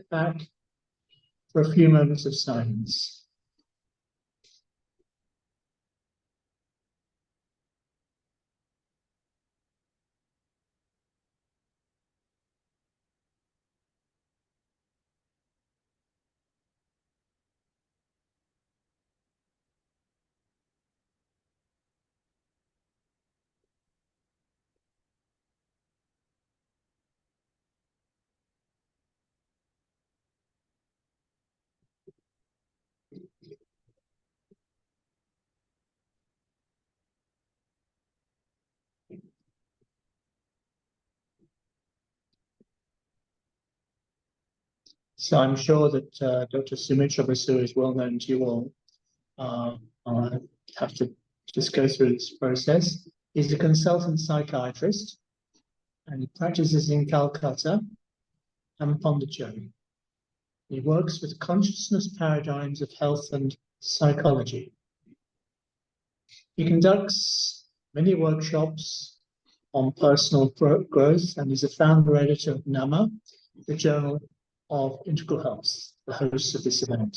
back for a few moments of silence. So I'm sure that Dr. Soumitra Basu is well known to you all. I'll have to just go through this process. He's a consultant psychiatrist and he practices in Calcutta and Pondicherry. He works with consciousness paradigms of health and psychology. He conducts many workshops on personal growth and is a founder editor of NAMAH, the Journal of Integral Health, the host of this event.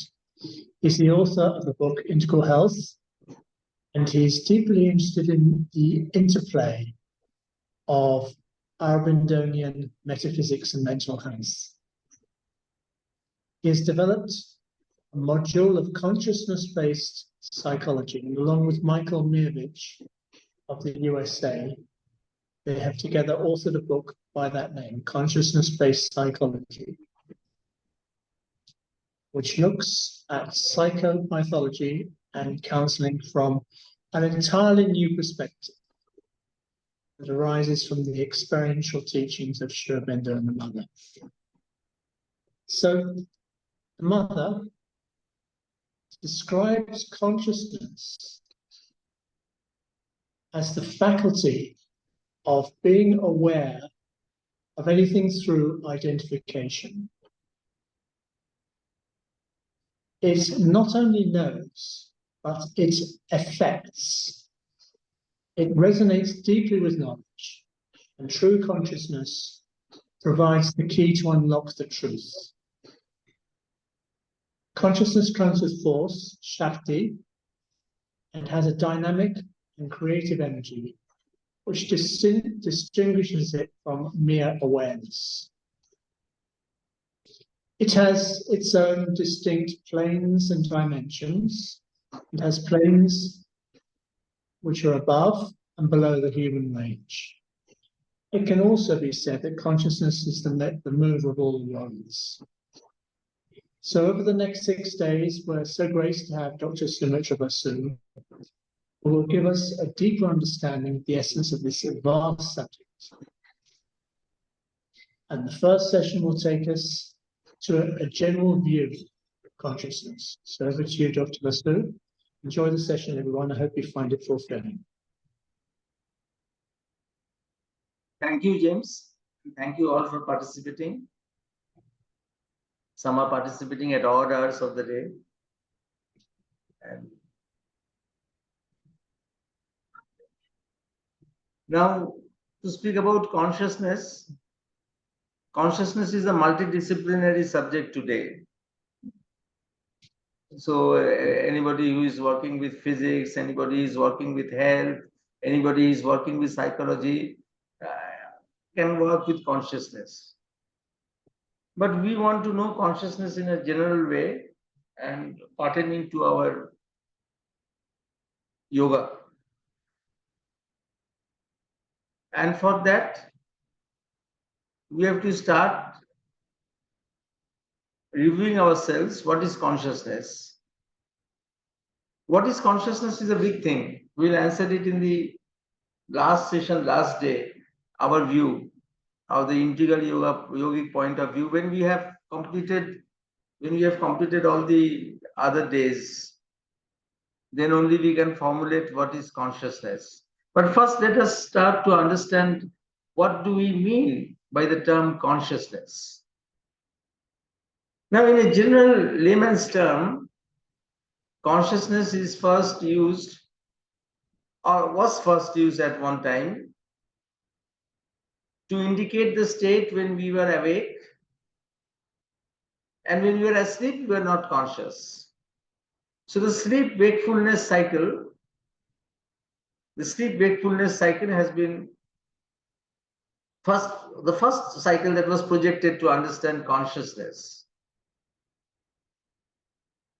He's the author of the book Integral Health, and he's deeply interested in the interplay of Aurobindonian metaphysics and mental health. He has developed a module of consciousness-based psychology, and along with Michael Mirovich of the USA, they have together authored a book by that name, Consciousness-Based Psychology, which looks at psychopathology and counseling from an entirely new perspective that arises from the experiential teachings of Aurobindo and the mother. So the mother describes consciousness as the faculty of being aware of anything through identification. It not only knows, but it affects. It resonates deeply with knowledge, and true consciousness provides the key to unlock the truth. Consciousness comes with force, Shakti, and has a dynamic and creative energy, which distinguishes it from mere awareness. It has its own distinct planes and dimensions. It has planes which are above and below the human range. It can also be said that consciousness is the mover of all worlds. So over the next 6 days, we're so graced to have Dr. Soumitra Basu, who will give us a deeper understanding of the essence of this vast subject. And the first session will take us to a general view of consciousness. So over to you, Dr. Basu. Enjoy the session, everyone. I hope you find it fulfilling. Thank you, James. Thank you all for participating. Some are participating at odd hours of the day. And now, to speak about consciousness, consciousness is a multidisciplinary subject today. So anybody who is working with physics, anybody is working with health, anybody is working with psychology, can work with consciousness. But we want to know consciousness in a general way and pertaining to our yoga. And for that, we have to start reviewing ourselves. What is consciousness? What is consciousness is a big thing. We'll answer it in the last session, last day, our view of the integral yogic point of view. When we have completed all the other days, then only we can formulate what is consciousness. But first, let us start to understand what do we mean by the term consciousness. Now, in a general layman's term, consciousness is first used or was first used at one time to indicate the state when we were awake and when we are asleep, we are not conscious. So the sleep wakefulness cycle, has been the first cycle that was projected to understand consciousness.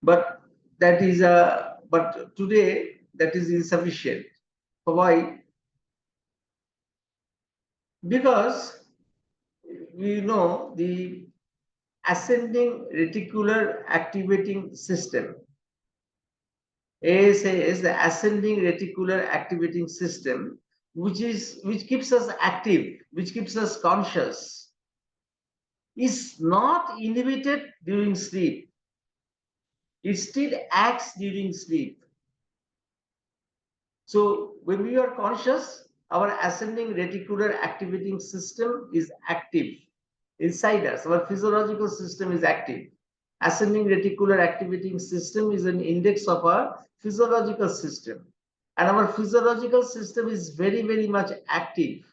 But that is but today that is insufficient. Why? Because we know the ascending reticular activating system. ASA is the ascending reticular activating system, which keeps us active, which keeps us conscious, is not inhibited during sleep. It still acts during sleep. So when we are conscious, our ascending reticular activating system is active inside us. Our physiological system is active. Ascending reticular activating system is an index of our physiological system. And our physiological system is very, very much active.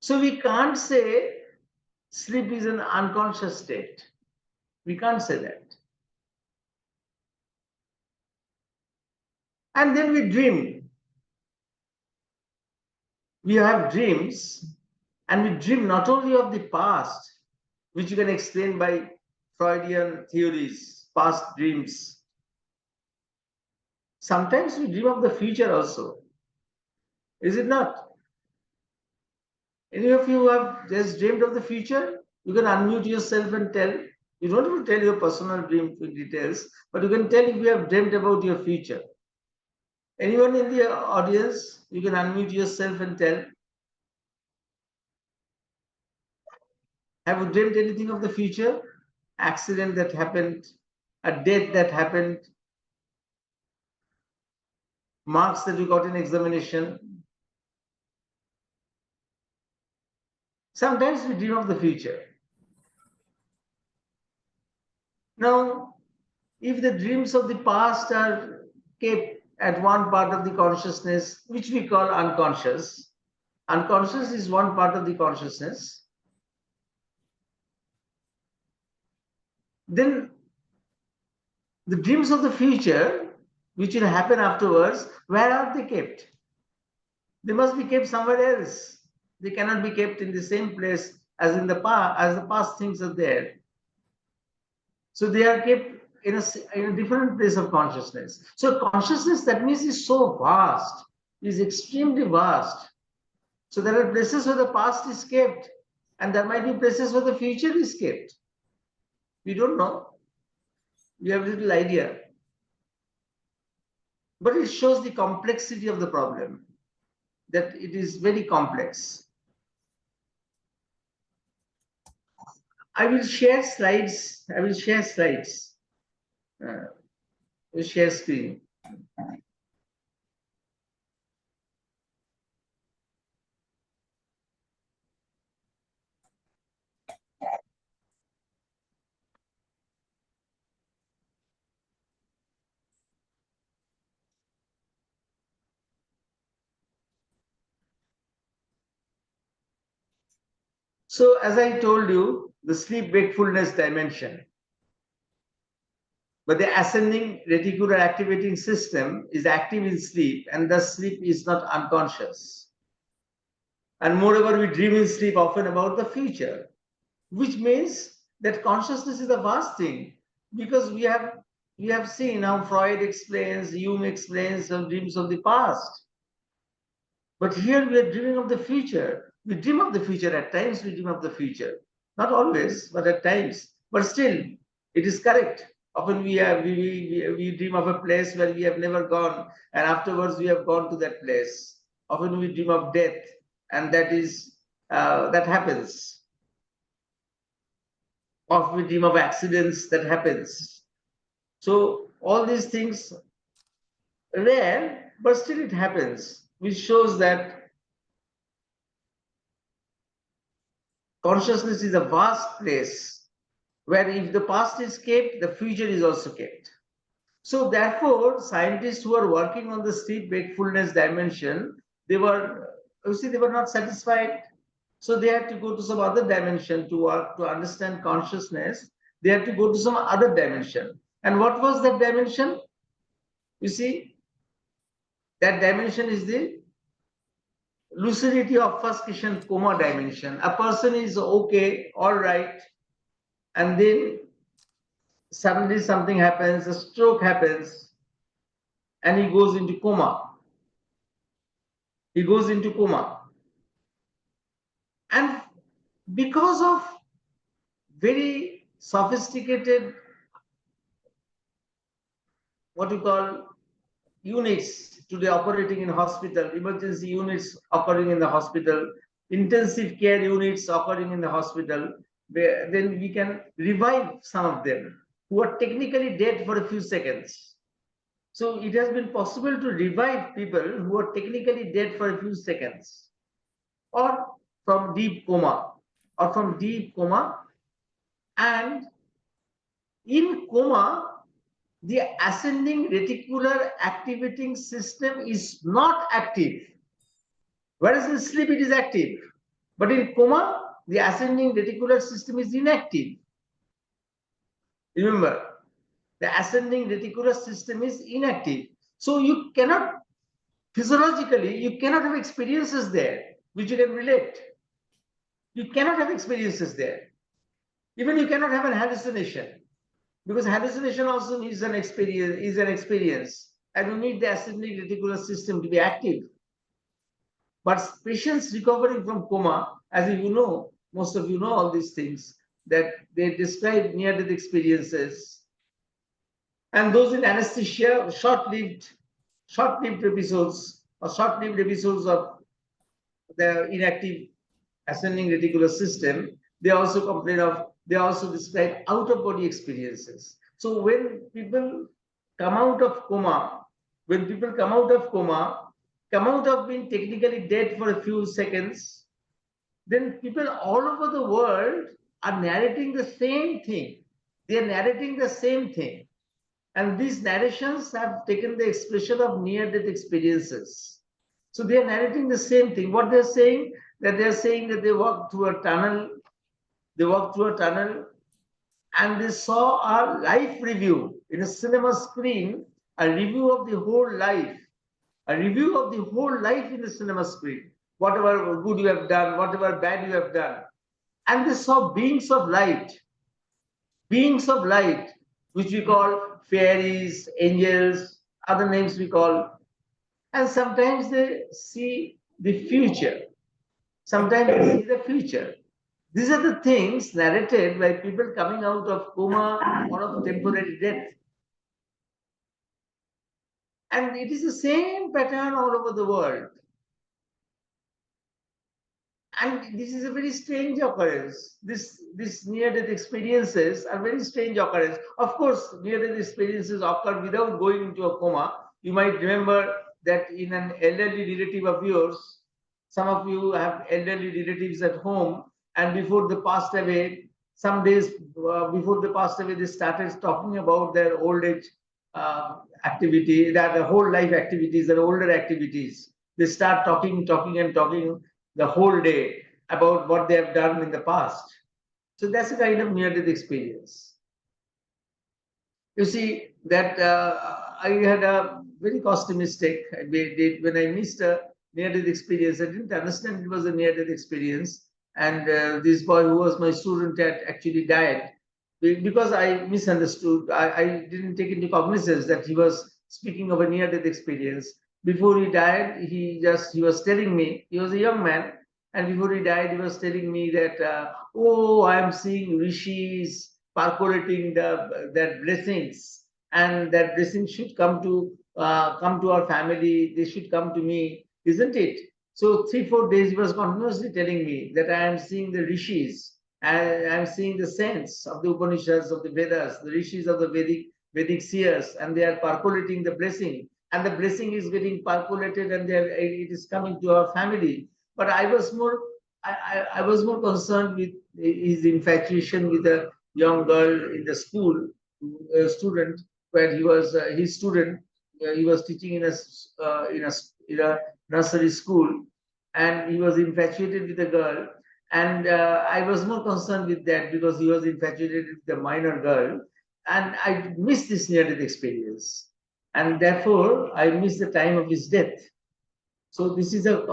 So we can't say sleep is an unconscious state. We can't say that. And then we dream. We have dreams, and we dream not only of the past, which you can explain by Freudian theories, past dreams. Sometimes we dream of the future also. Is it not? Any of you have just dreamed of the future? You can unmute yourself and tell. You don't have to tell your personal dream details, but you can tell if you have dreamed about your future. Anyone in the audience, you can unmute yourself and tell. Have you dreamed anything of the future? Accident that happened, a death that happened, marks that you got in examination. Sometimes we dream of the future. Now, if the dreams of the past are kept at one part of the consciousness, which we call unconscious, unconscious is one part of the consciousness, then the dreams of the future, which will happen afterwards, where are they kept? They must be kept somewhere else. They cannot be kept in the same place as in the past, as the past things are there. So they are kept in a different place of consciousness. So consciousness, that means, is so vast, is extremely vast. So there are places where the past is kept, and there might be places where the future is kept. We don't know. We have little idea. But it shows the complexity of the problem, that it is very complex. I will share slides. We'll share screen. So as I told you, the sleep wakefulness dimension, but the ascending reticular activating system is active in sleep, and thus sleep is not unconscious. And moreover, we dream in sleep often about the future, which means that consciousness is a vast thing, because we have seen how Freud explains, Jung explains some dreams of the past. But here we are dreaming of the future. We dream of the future. At times we dream of the future. Not always, but at times. But still, it is correct. Often we dream of a place where we have never gone, and afterwards we have gone to that place. Often we dream of death, and that happens. Often we dream of accidents that happens. So all these things rare, but still it happens, which shows that consciousness is a vast place where if the past is kept, the future is also kept. So therefore, scientists who are working on the sleep wakefulness dimension, they were not satisfied. So they had to go to some other dimension to work, to understand consciousness. They had to go to some other dimension. And what was that dimension? You see, that dimension is the lucidity of first Christian coma dimension. A person is okay, all right, and then suddenly something happens, a stroke happens, and he goes into coma. He goes into coma. And because of very sophisticated, what you call, units today operating in hospital, emergency units occurring in the hospital, intensive care units occurring in the hospital, where then we can revive some of them who are technically dead for a few seconds. So it has been possible to revive people who are technically dead for a few seconds, or from deep coma, and in coma, the ascending reticular activating system is not active. Whereas in sleep it is active. But in coma, the ascending reticular system is inactive. Remember, the ascending reticular system is inactive. So you cannot, physiologically, you cannot have experiences there which you can relate. You cannot have experiences there. Even you cannot have an hallucination. Because hallucination also is an experience, and you need the ascending reticular system to be active. But patients recovering from coma, as you know, most of you know all these things, that they describe near-death experiences. And those in anesthesia, short-lived episodes or short-lived episodes of the inactive ascending reticular system, they also complain of, they also describe out-of-body experiences. So when people come out of coma, come out of being technically dead for a few seconds, then people all over the world are narrating the same thing. They are narrating the same thing. And these narrations have taken the expression of near-death experiences. So they are narrating the same thing. What they're saying, that they walked through a tunnel, and they saw a life review in a cinema screen, a review of the whole life, in the cinema screen. Whatever good you have done, whatever bad you have done. And they saw beings of light, which we call fairies, angels, other names we call. And sometimes they see the future. These are the things narrated by people coming out of coma or of temporary death. And it is the same pattern all over the world. And this is a very strange occurrence. This near-death experiences are very strange occurrence. Of course, near-death experiences occur without going into a coma. You might remember that in an elderly relative of yours, some of you have elderly relatives at home, and before they passed away, some days before they passed away, they started talking about their old age activity, their whole life activities, their older activities. They start talking the whole day about what they have done in the past. So that's a kind of near-death experience. You see that I had a very costly mistake when I missed a near-death experience. I didn't understand it was a near-death experience, and this boy who was my student had actually died because I misunderstood. I didn't take into cognizance that he was speaking of a near-death experience. Before he died, he was telling me, he was a young man, and before he died, he was telling me that, oh, I am seeing rishis percolating their blessings, and that blessings should come to our family. They should come to me, isn't it? So 3-4 days he was continuously telling me that I am seeing the rishis, and I am seeing the saints of the Upanishads, of the Vedas, the rishis of the Vedic seers, and they are percolating the blessing, and the blessing is getting percolated, and it is coming to our family. But I was more concerned with his infatuation with a young girl in the school, a student, where he was his student. He was teaching in a nursery school, and he was infatuated with a girl. And I was more concerned with that because he was infatuated with a minor girl, and I missed this near-death experience, and therefore I missed the time of his death. So this is a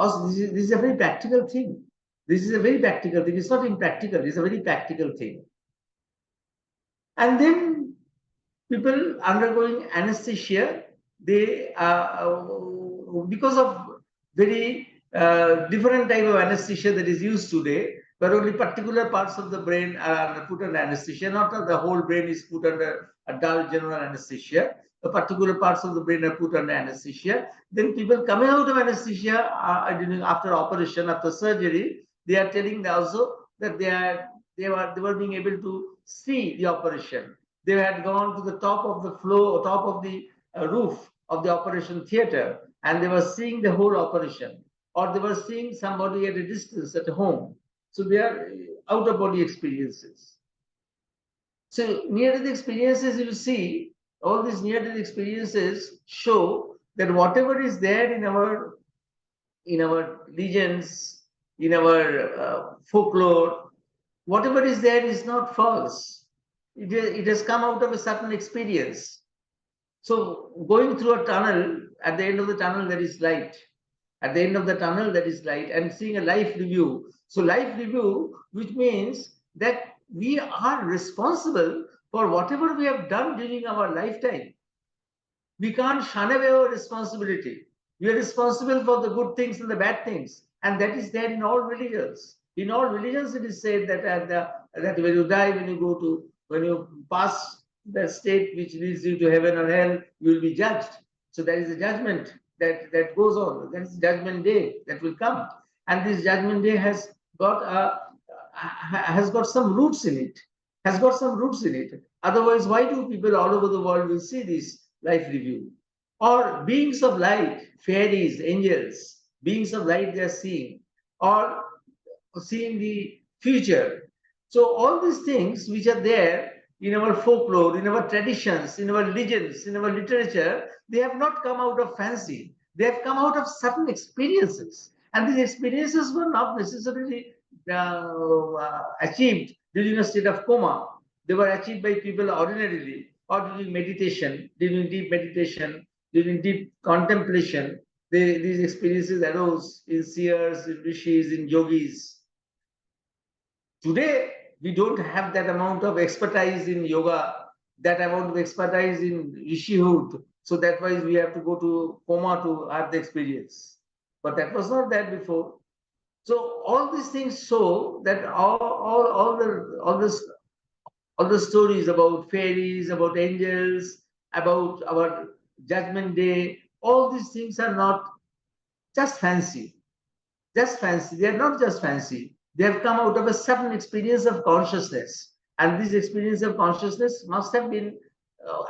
this is a very practical thing. This is a very practical thing. It's not impractical. It's a very practical thing. And then people undergoing anesthesia, they because of very different type of anesthesia that is used today, but only particular parts of the brain are put under anesthesia, not that the whole brain is put under a dull general anesthesia. The particular parts of the brain are put under anesthesia. Then people coming out of anesthesia after operation, after surgery, they are telling also that they were being able to see the operation. They had gone to the top of the floor, top of the roof of the operation theater, and they were seeing the whole operation, or they were seeing somebody at a distance at home. So they are out of body experiences. So near-death experiences, you see, all these near-death experiences show that whatever is there in our legends, in our folklore, whatever is there is not false. It has come out of a certain experience. So going through a tunnel, at the end of the tunnel there is light. At the end of the tunnel there is light, and seeing a life review. So life review, which means that we are responsible for whatever we have done during our lifetime. We can't shun away our responsibility. We are responsible for the good things and the bad things, and that is there in all religions. In all religions, it is said that that when you die, when you pass the state which leads you to heaven or hell, you will be judged. So there is a judgment that goes on. There is judgment day that will come, and this judgment day has got some roots in it. Has got some roots in it. Otherwise, why do people all over the world will see this life review? Or beings of light, fairies, angels, beings of light they are seeing, or seeing the future. So all these things which are there in our folklore, in our traditions, in our legends, in our literature, they have not come out of fancy. They have come out of certain experiences. And these experiences were not necessarily achieved during a state of coma. They were achieved by people ordinarily, or during meditation, during deep meditation, during deep contemplation. These experiences arose in seers, in rishis, in yogis. Today, we don't have that amount of expertise in yoga, that amount of expertise in rishihood. So that's why we have to go to coma to have the experience. But that was not there before. So all these things show that all the stories about fairies, about angels, about our judgment day, all these things are not just fancy. Just fancy. They are not just fancy. They have come out of a certain experience of consciousness. And this experience of consciousness must have been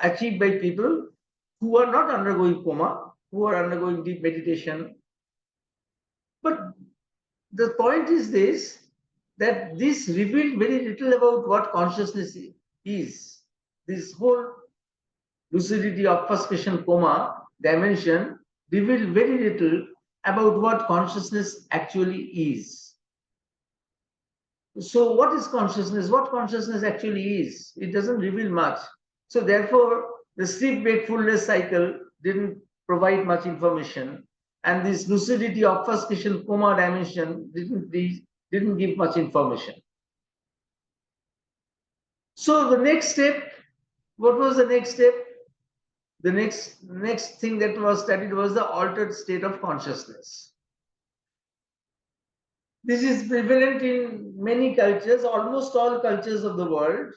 achieved by people who are not undergoing coma, who are undergoing deep meditation. But the point is this, that this revealed very little about what consciousness is. This whole lucidity, obfuscation, coma dimension revealed very little about what consciousness actually is. So what is consciousness? What consciousness actually is? It doesn't reveal much. So therefore, the sleep-wakefulness cycle didn't provide much information. And this lucidity, obfuscation, coma dimension didn't give much information. So the next step, what was the next step? The next thing that was studied was the altered state of consciousness. This is prevalent in many cultures. Almost all cultures of the world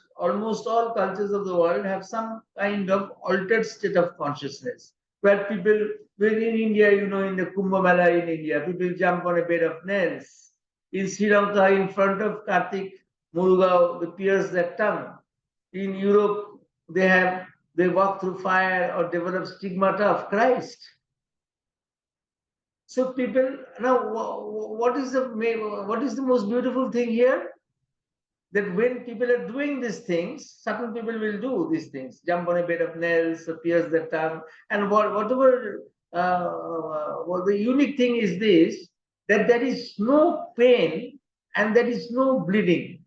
have some kind of altered state of consciousness, where people, when in India, in the Kumbh Mela in India, people jump on a bed of nails. In Sri Lanka, in front of Kartik Muruga, they pierce their tongue. In Europe, they walk through fire or develop stigmata of Christ. So people, now what is the most beautiful thing here? That when people are doing these things, certain people will do these things, jump on a bed of nails, pierce their tongue, and whatever. The unique thing is this, that there is no pain and there is no bleeding.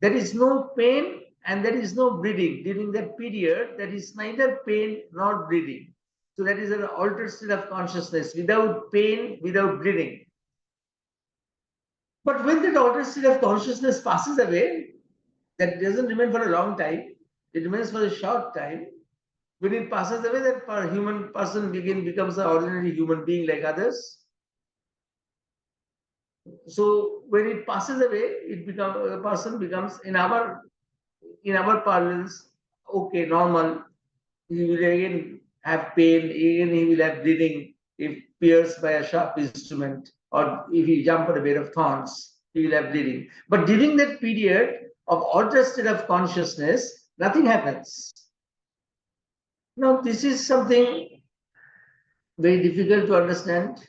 There is no pain and there is no bleeding. During that period, there is neither pain nor bleeding. So that is an altered state of consciousness without pain, without bleeding. But when that altered state of consciousness passes away, that doesn't remain for a long time, it remains for a short time. When it passes away, that human person becomes an ordinary human being like others. So when it passes away, a person becomes in our parlance, okay, normal. He will again have pain, again he will have bleeding if pierced by a sharp instrument, or if he jump on a bed of thorns, he will have bleeding. But during that period of altered state of consciousness, nothing happens. Now, this is something very difficult to understand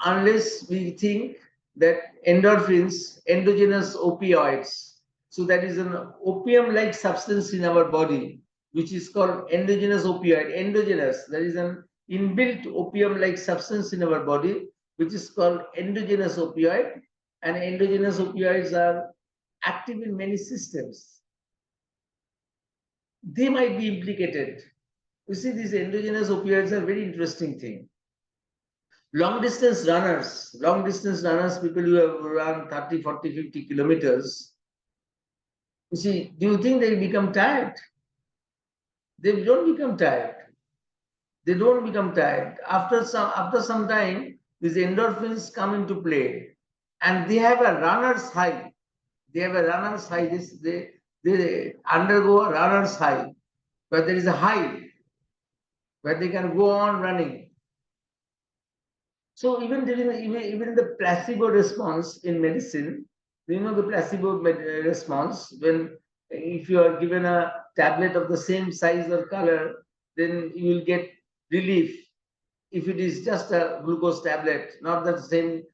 unless we think that endorphins, endogenous opioids, so that is an opium-like substance in our body, which is called endogenous opioid. Endogenous, there is an inbuilt opium-like substance in our body, which is called endogenous opioid, and endogenous opioids are active in many systems. They might be implicated. You see, these endogenous opioids are a very interesting thing. Long distance runners, people who have run 30, 40, 50 kilometers, you see, do you think they become tired? They don't become tired. They don't become tired. After some time, these endorphins come into play, and they have a runner's high. They have a runner's high. They undergo a runner's high, where there is a high, where they can go on running. So even during the placebo response in medicine, you know the placebo response, when if you are given a tablet of the same size or color, then you will get relief. If it is just a glucose tablet, not the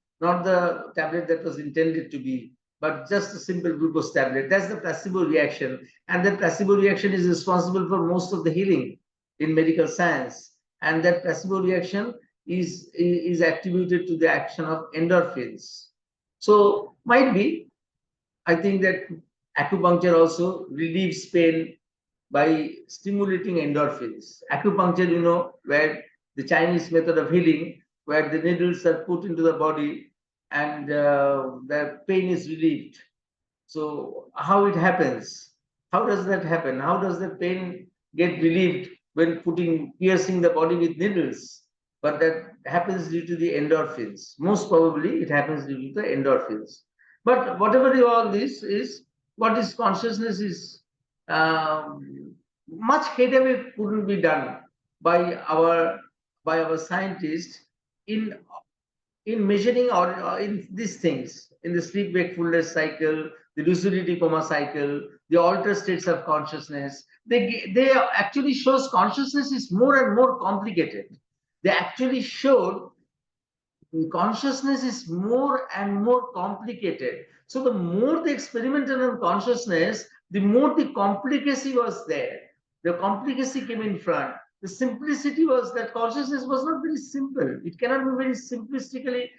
tablet that was intended to be, but just a simple glucose tablet, that's the placebo reaction. And that placebo reaction is responsible for most of the healing in medical science. And that placebo reaction is attributed to the action of endorphins. So might be, I think that acupuncture also relieves pain by stimulating endorphins. Acupuncture, you know, where the Chinese method of healing, where the needles are put into the body and the pain is relieved. So how it happens? How does that happen? How does the pain get relieved when piercing the body with needles? But that happens due to the endorphins. Most probably it happens due to the endorphins. But whatever all this is, what is consciousness is much headway couldn't be done by our scientists in measuring or in these things, in the sleep wakefulness cycle, the lucidity coma cycle, the altered states of consciousness. They actually shows consciousness is more and more complicated. They actually showed consciousness is more and more complicated. So the more they experimented on consciousness, the more the complicacy was there. The complicacy came in front. The simplicity was that consciousness was not very simple. It cannot be very simplistically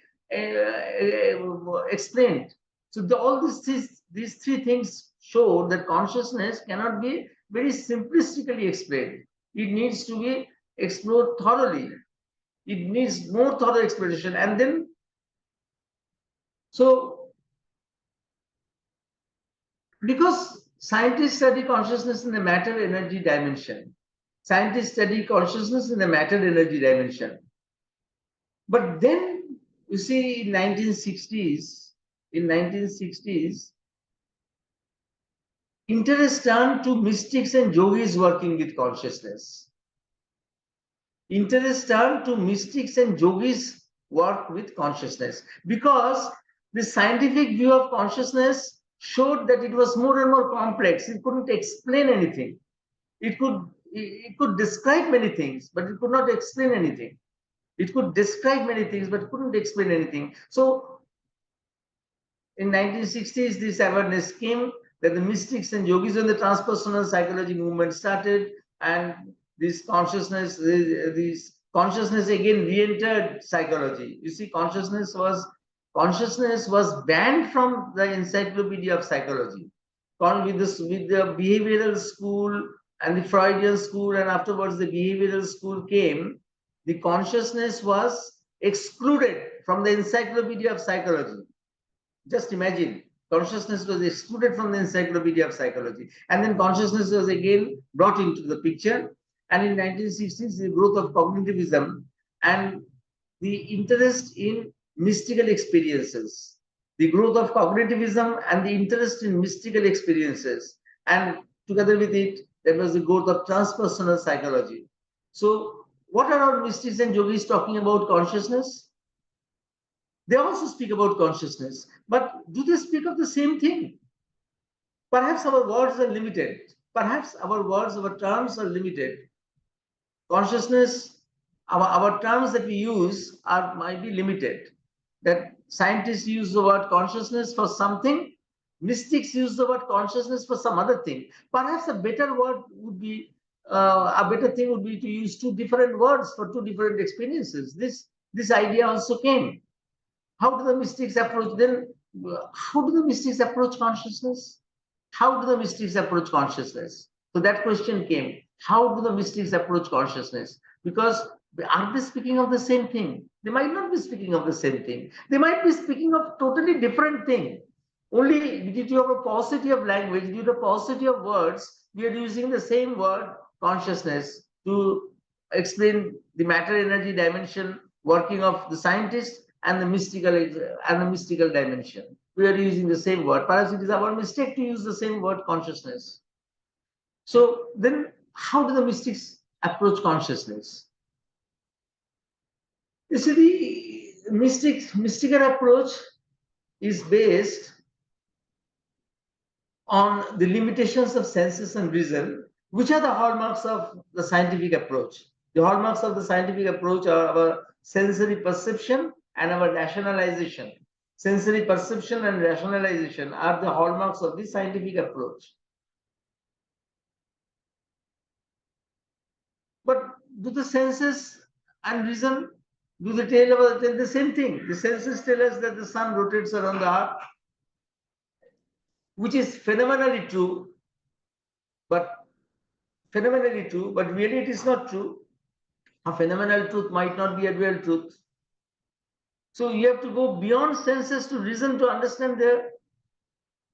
explained. So all these three things show that consciousness cannot be very simplistically explained. It needs to be explored thoroughly. It needs more thorough exploration. And then, so because scientists study consciousness in the matter energy dimension, scientists study consciousness in the matter energy dimension. But then you see in 1960s, interest turned to mystics and yogis working with consciousness. Interest turned to mystics and yogis work with consciousness, because the scientific view of consciousness showed that it was more and more complex. It couldn't explain anything. It could describe many things, but it could not explain anything. It could describe many things, but couldn't explain anything. So in 1960s, this awareness came that the mystics and yogis and the transpersonal psychology movement started, and this consciousness again re-entered psychology. You see, consciousness was consciousness was banned from the encyclopedia of psychology. With the behavioral school and the Freudian school, and afterwards the behavioral school came, the consciousness was excluded from the encyclopedia of psychology. Just imagine, consciousness was excluded from the encyclopedia of psychology, and then consciousness was again brought into the picture. And in 1960s, the growth of cognitivism and the interest in mystical experiences, the growth of cognitivism and the interest in mystical experiences, and together with it, there was the growth of transpersonal psychology. So, what are our mystics and yogis talking about consciousness? They also speak about consciousness, but do they speak of the same thing? Perhaps our words are limited. Perhaps our words, our terms are limited. Consciousness, our terms that we use might be limited. That scientists use the word consciousness for something, mystics use the word consciousness for some other thing. Perhaps a better word would be, a better thing would be to use two different words for two different experiences. This idea also came. How do the mystics approach then? How do the mystics approach consciousness? How do the mystics approach consciousness? So that question came. How do the mystics approach consciousness? Because are they speaking of the same thing? They might not be speaking of the same thing. They might be speaking of totally different thing. Only due to a paucity of language, due to paucity of words, we are using the same word consciousness to explain the matter energy dimension working of the scientist and the mystical dimension. We are using the same word. Perhaps it is our mistake to use the same word consciousness. So then how do the mystics approach consciousness? You see, the mystical approach is based on the limitations of senses and reason, which are the hallmarks of the scientific approach. The hallmarks of the scientific approach are our sensory perception and our rationalization. Sensory perception and rationalization are the hallmarks of the scientific approach. But do the senses and reason, do they tell the same thing? The senses tell us that the sun rotates around the earth, which is phenomenally true, but really it is not true. A phenomenal truth might not be a real truth. So you have to go beyond senses to reason to understand the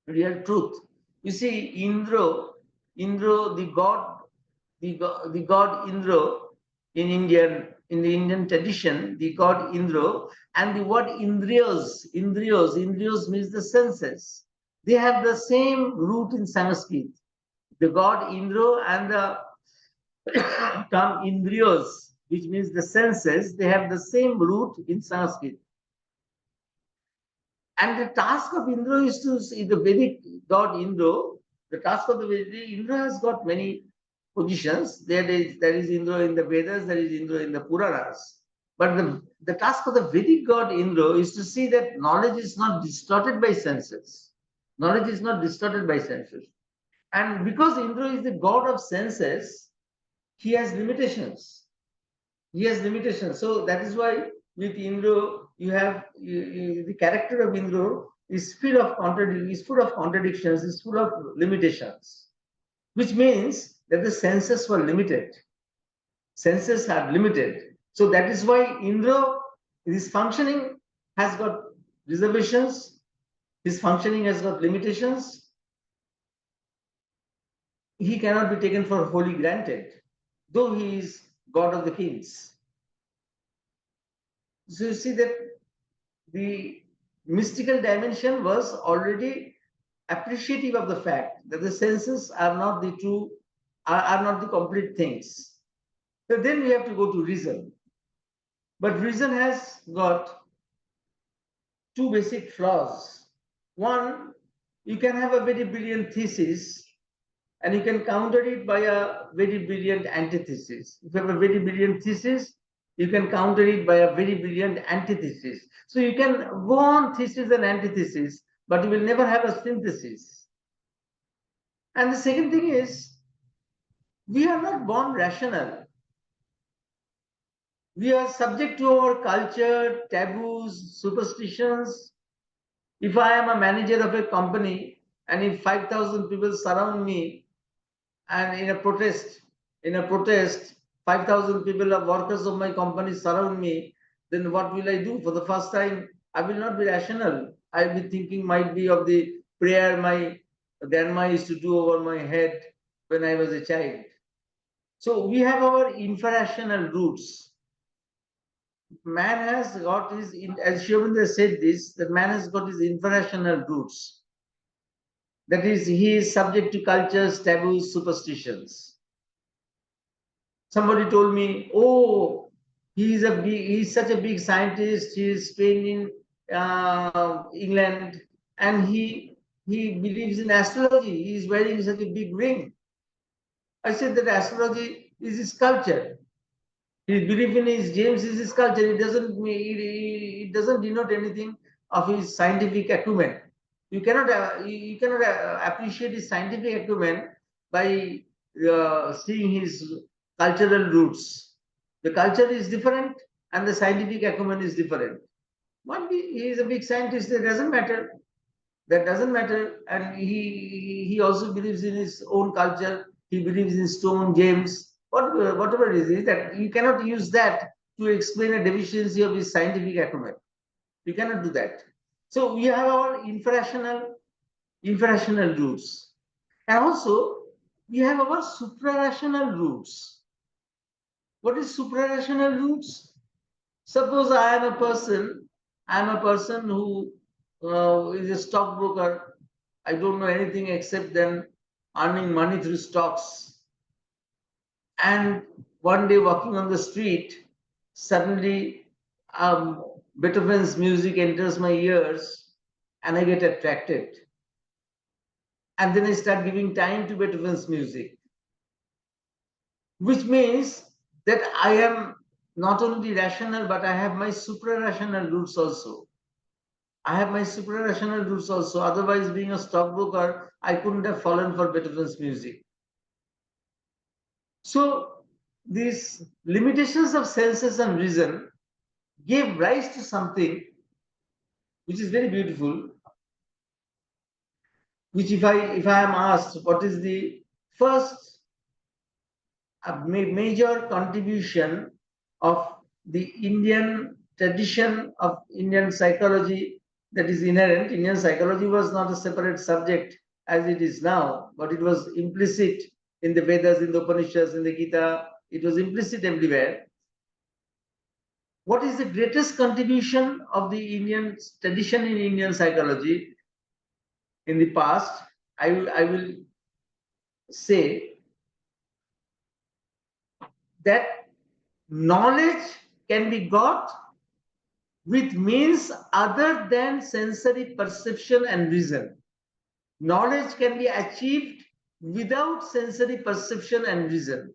real truth. You see, Indra, the god Indra in the Indian tradition, the god Indra, and the word indriyos means the senses. They have the same root in Sanskrit. The god Indra and the term indriyos, which means the senses, they have the same root in Sanskrit. And the task of Indra is to see the Vedic god Indra. The task of the Vedic Indra has got many positions. There is Indra in the Vedas, there is Indra in the Puranas. But the task of the Vedic god Indra is to see that knowledge is not distorted by senses. Knowledge is not distorted by senses. And because Indra is the god of senses, he has limitations. So that is why with Indra, you have the character of Indra is full of contradictions, is full of limitations, which means that the senses were limited. Senses are limited. So that is why Indra, his functioning has got reservations, his functioning has got limitations. He cannot be taken for wholly granted, though he is God of the kings. So you see that the mystical dimension was already appreciative of the fact that the senses are not the true, are not the complete things. So then we have to go to reason. But reason has got two basic flaws. One, you can have a very brilliant thesis and you can counter it by a very brilliant antithesis. If you have a very brilliant thesis, you can counter it by a very brilliant antithesis. So you can go on thesis and antithesis, but you will never have a synthesis. And the second thing is, we are not born rational. We are subject to our culture, taboos, superstitions. If I am a manager of a company and if 5,000 people surround me and in a protest, 5,000 people of workers of my company surround me, then what will I do? For the first time, I will not be rational. I will be thinking might be of the prayer my grandma used to do over my head when I was a child. So we have our infrarational roots. Man has got his, as Shobindra said this, that man has got his infrarational roots. That is, he is subject to cultures, taboos, superstitions. Somebody told me, oh, he's such a big scientist, he is trained in England, and he believes in astrology. He is wearing such a big ring. I said that astrology is his culture. His belief in his James is his culture. It doesn't denote anything of his scientific acumen. You cannot appreciate his scientific acumen by seeing his cultural roots. The culture is different and the scientific acumen is different. Might be he is a big scientist. That doesn't matter. That doesn't matter. And he also believes in his own culture. He believes in stone, James, whatever it is that you cannot use that to explain a deficiency of his scientific acumen. You cannot do that. So we have our infrarational roots. And also we have our suprarational roots. What is suprarational roots? Suppose I am a person who is a stockbroker. I don't know anything except then earning money through stocks. And one day walking on the street, suddenly Beethoven's music enters my ears and I get attracted. And then I start giving time to Beethoven's music, which means that I am not only rational, but I have my supra-rational roots also. I have my suprarational roots also. Otherwise, being a stockbroker, I couldn't have fallen for Beethoven's music. So, these limitations of senses and reason gave rise to something which is very beautiful. Which, if I am asked, what is the first major contribution of the Indian tradition of Indian psychology that is inherent. Indian psychology was not a separate subject as it is now, but it was implicit in the Vedas, in the Upanishads, in the Gita. It was implicit everywhere. What is the greatest contribution of the Indian tradition in Indian psychology in the past? I will say that knowledge can be got with means other than sensory perception and reason. Knowledge can be achieved without sensory perception and reason.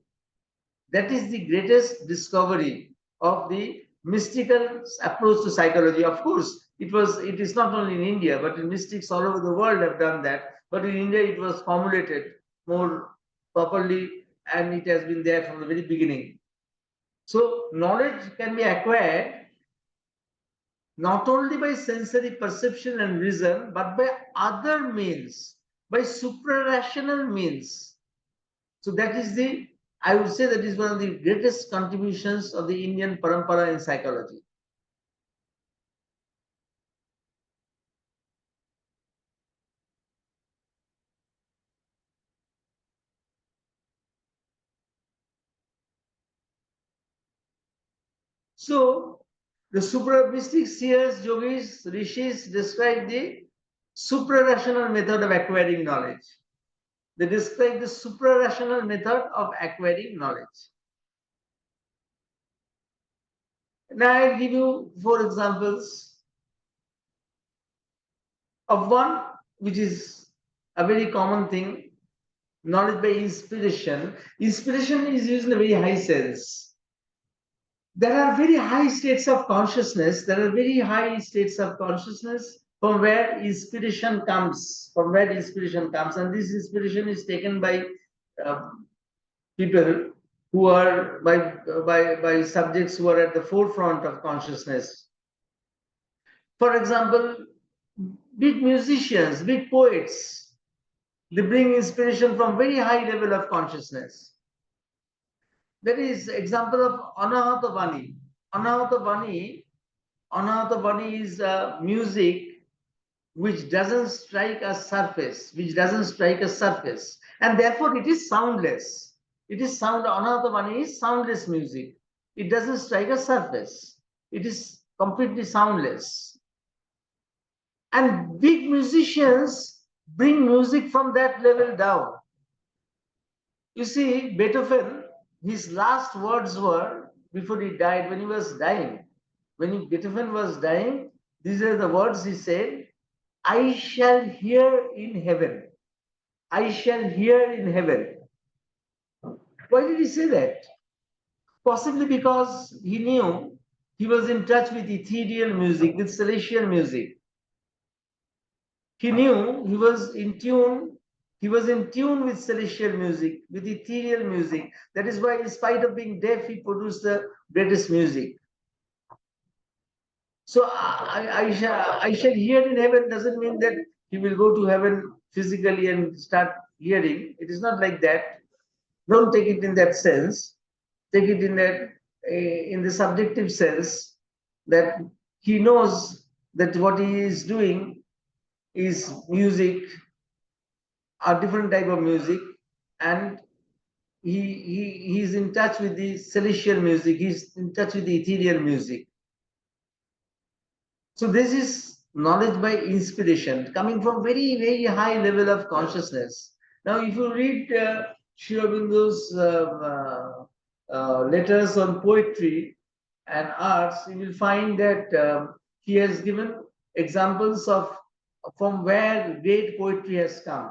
That is the greatest discovery of the mystical approach to psychology. Of course, it is not only in India, but in mystics all over the world have done that. But in India, it was formulated more properly, and it has been there from the very beginning. So knowledge can be acquired not only by sensory perception and reason, but by other means, by suprarational means. So that is I would say that is one of the greatest contributions of the Indian parampara in psychology. So the supra-mystic seers, yogis, rishis describe the suprarational method of acquiring knowledge. They describe the suprarational method of acquiring knowledge. Now I'll give you 4 examples of one which is a very common thing, knowledge by inspiration. Inspiration is used in a very high sense. There are very high states of consciousness. There are very high states of consciousness from where inspiration comes, and this inspiration is taken by people who are by subjects who are at the forefront of consciousness. For example, big musicians, big poets, they bring inspiration from very high level of consciousness. That is example of Anahata Vani. Anahata Vani is music which doesn't strike a surface, and therefore it is soundless. It is Anahata Vani is soundless music. It doesn't strike a surface. It is completely soundless. And big musicians bring music from that level down. You see, Beethoven, his last words were, before he died, when he was dying, Beethoven was dying, these are the words he said, I shall hear in heaven. I shall hear in heaven. Why did he say that? Possibly because he knew he was in touch with ethereal music, with celestial music. He knew he was in tune with celestial music, with ethereal music. That is why, in spite of being deaf, he produced the greatest music. So I shall hear in heaven doesn't mean that he will go to heaven physically and start hearing. It is not like that. Don't take it in that sense. Take it in that in the subjective sense that he knows that what he is doing is music, a different type of music, and he's in touch with the celestial music. He's in touch with the ethereal music. So this is knowledge by inspiration, coming from very, very high level of consciousness. Now, if you read Sri Aurobindo's letters on poetry and arts, you will find that he has given examples of from where great poetry has come.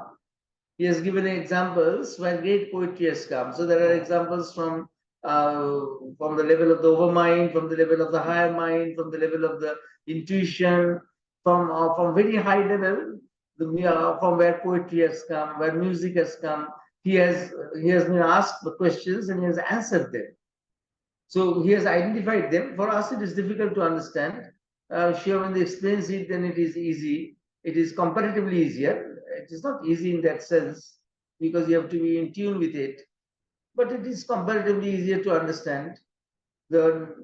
He has given examples where great poetry has come. So there are examples from the level of the overmind, from the level of the higher mind, from the level of the intuition, from very high level, from where poetry has come, where music has come. He has been asked the questions and he has answered them. So he has identified them. For us, it is difficult to understand. Sure, when they explains it, then it is easy. It is comparatively easier. It is not easy in that sense because you have to be in tune with it. But it is comparatively easier to understand the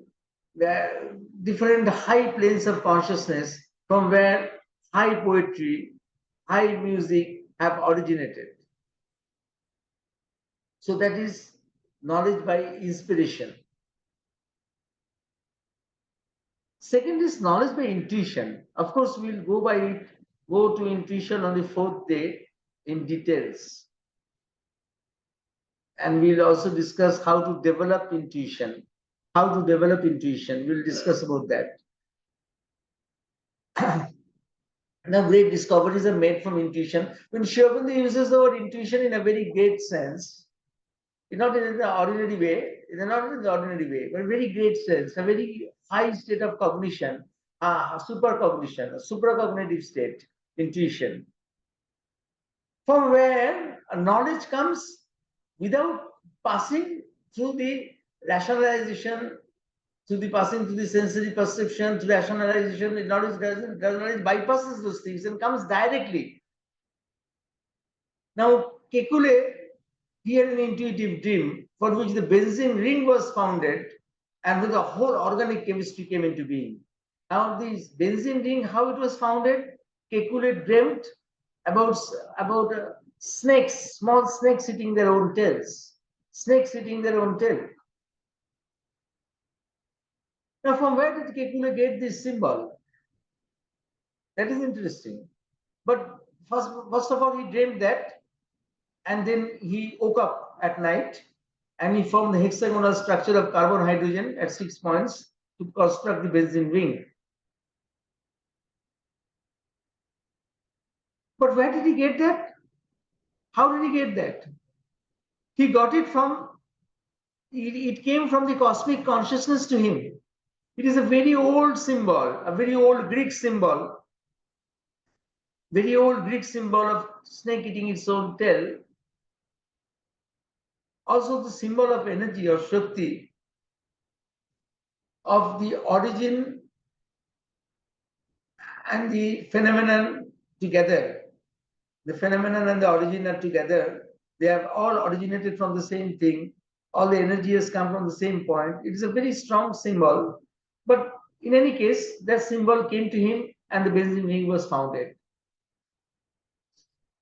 different high planes of consciousness from where high poetry, high music have originated. So that is knowledge by inspiration. Second is knowledge by intuition. Of course, we'll go to intuition on the fourth day in details. And we'll also discuss how to develop intuition. We'll discuss about that. Now, great discoveries are made from intuition. When Sri Aurobindo uses the word intuition in a very great sense, not in the ordinary way, but a very great sense, a very high state of cognition, supercognition, a supracognitive state, intuition, from where knowledge comes without passing through the rationalization, passing through the sensory perception, through rationalization. The knowledge bypasses those things and comes directly. Now, Kekule, he had an intuitive dream for which the benzene ring was founded and when the whole organic chemistry came into being. Now, this benzene ring, how it was founded? Kekule dreamt about snakes, small snakes eating their own tails. Now, from where did Kekule get this symbol? That is interesting. But first of all, he dreamed that, and then he woke up at night and he formed the hexagonal structure of carbon hydrogen at 6 points to construct the benzene ring. But where did he get that? How did he get that? He got it from, it came from the cosmic consciousness to him. It is a very old symbol, a very old Greek symbol of snake eating its own tail. also the symbol of energy or Shakti, of the origin and the phenomenon together. The phenomenon and the origin are together. They have all originated from the same thing. All the energy has come from the same point. It is a very strong symbol. But in any case, that symbol came to him and the benzene ring was founded.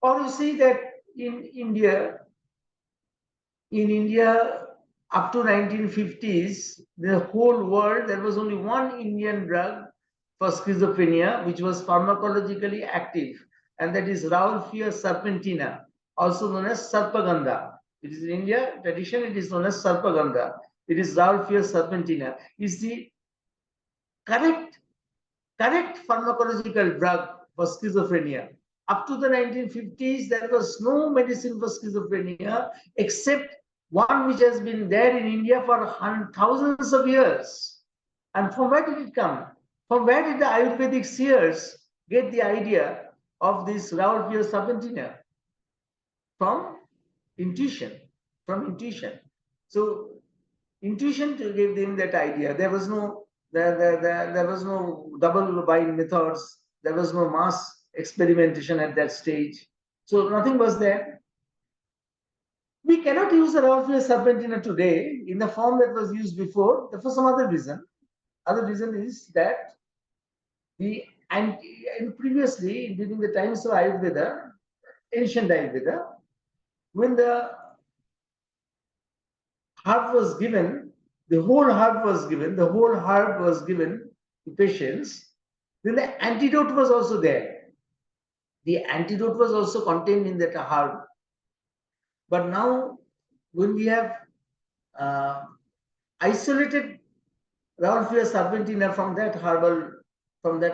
Or you see that in India, up to 1950s, the whole world, there was only one Indian drug for schizophrenia, which was pharmacologically active, and that is Rauwolfia serpentina, also known as Sarpagandha. It is in India tradition, it is known as Sarpagandha. It is Rauwolfia serpentina. Is the correct pharmacological drug for schizophrenia. Up to the 1950s, there was no medicine for schizophrenia except one which has been there in India for thousands of years. And from where did it come? From where did the Ayurvedic seers get the idea of this Rauwolfia serpentina? From intuition. From intuition. So intuition gave them that idea. There was no double bind methods. There was no mass experimentation at that stage. So nothing was there. We cannot use the Rauwolfia serpentina today in the form that was used before for some other reason. Other reason is that and previously, during the times of Ayurveda, ancient Ayurveda, when the herb was given, the whole herb was given to patients, then the antidote was also there. The antidote was also contained in that herb. But now, when we have isolated Rauwolfia serpentina from that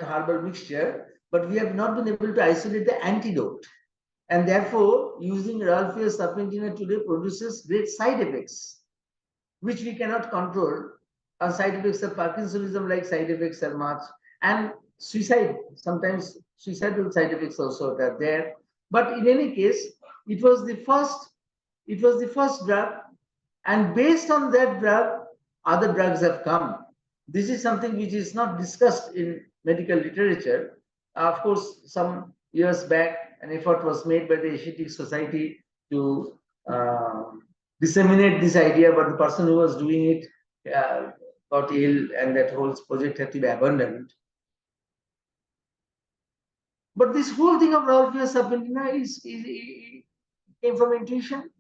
herbal mixture, but we have not been able to isolate the antidote. And therefore, using Rauwolfia serpentina today produces great side effects, which we cannot control. Our side effects of Parkinsonism like side effects are much, and suicide, sometimes suicidal side effects also are there. But in any case, it was the first drug, and based on that drug, other drugs have come. This is something which is not discussed in medical literature. Of course, some years back, an effort was made by the Asiatic Society to disseminate this idea, but the person who was doing it got ill, and that whole project had to be abandoned. But this whole thing of Rauwolfia serpentina came from intuition.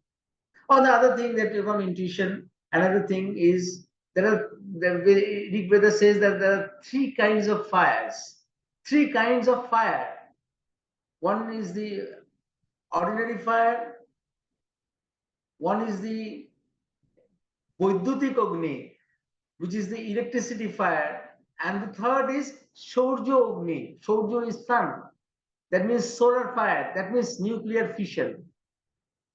Or the other thing that came from intuition, another thing is Rig Veda says that there are three kinds of fires. Three kinds of fire. One is the ordinary fire. One is the Vaidyutik Agni, which is the electricity fire. And the third is Shaurya Agni. Shaurya is sun. That means solar fire. That means nuclear fission.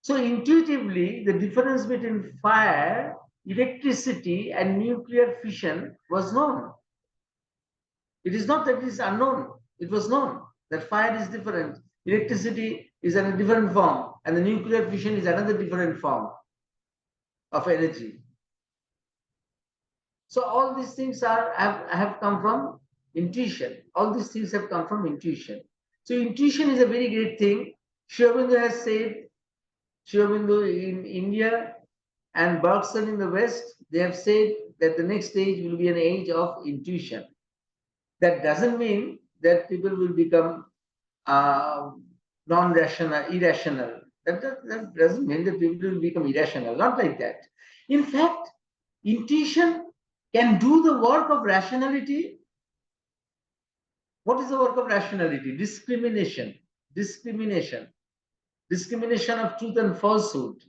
So intuitively, the difference between fire, electricity, and nuclear fission was known. It is not that it is unknown. It was known that fire is different. Electricity is in a different form, and the nuclear fission is another different form of energy. So all these things have come from intuition. All these things have come from intuition. So intuition is a very great thing. Sri Aurobindo has said, Sri Aurobindo in India and Bergson in the West, they have said that the next age will be an age of intuition. That doesn't mean that people will become non-rational, irrational. That doesn't mean that people will become irrational. Not like that. In fact, intuition can do the work of rationality. What is the work of rationality? Discrimination. Discrimination of truth and falsehood.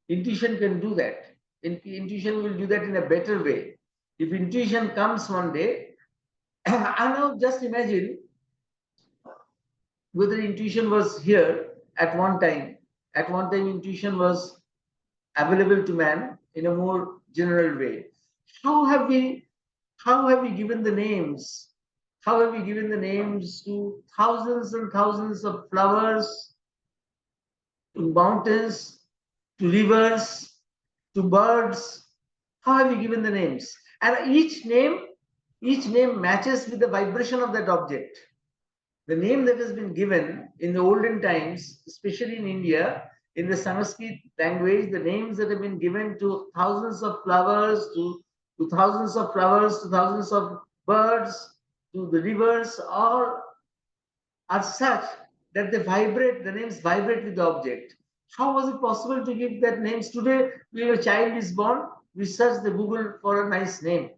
Intuition can do that. Intuition will do that in a better way. If intuition comes one day, I now just imagine whether intuition was here at one time. At one time, intuition was available to man in a more general way. How have we given the names? How have we given the names to thousands and thousands of flowers, to mountains, to rivers, to birds. How have you given the names? And each name matches with the vibration of that object. The name that has been given in the olden times, especially in India, in the Sanskrit language, the names that have been given to thousands of flowers, to thousands of flowers, to thousands of birds, to the rivers, are such that they vibrate, the names vibrate with the object. How was it possible to give that names? Today, when a child is born, we search the Google for a nice name.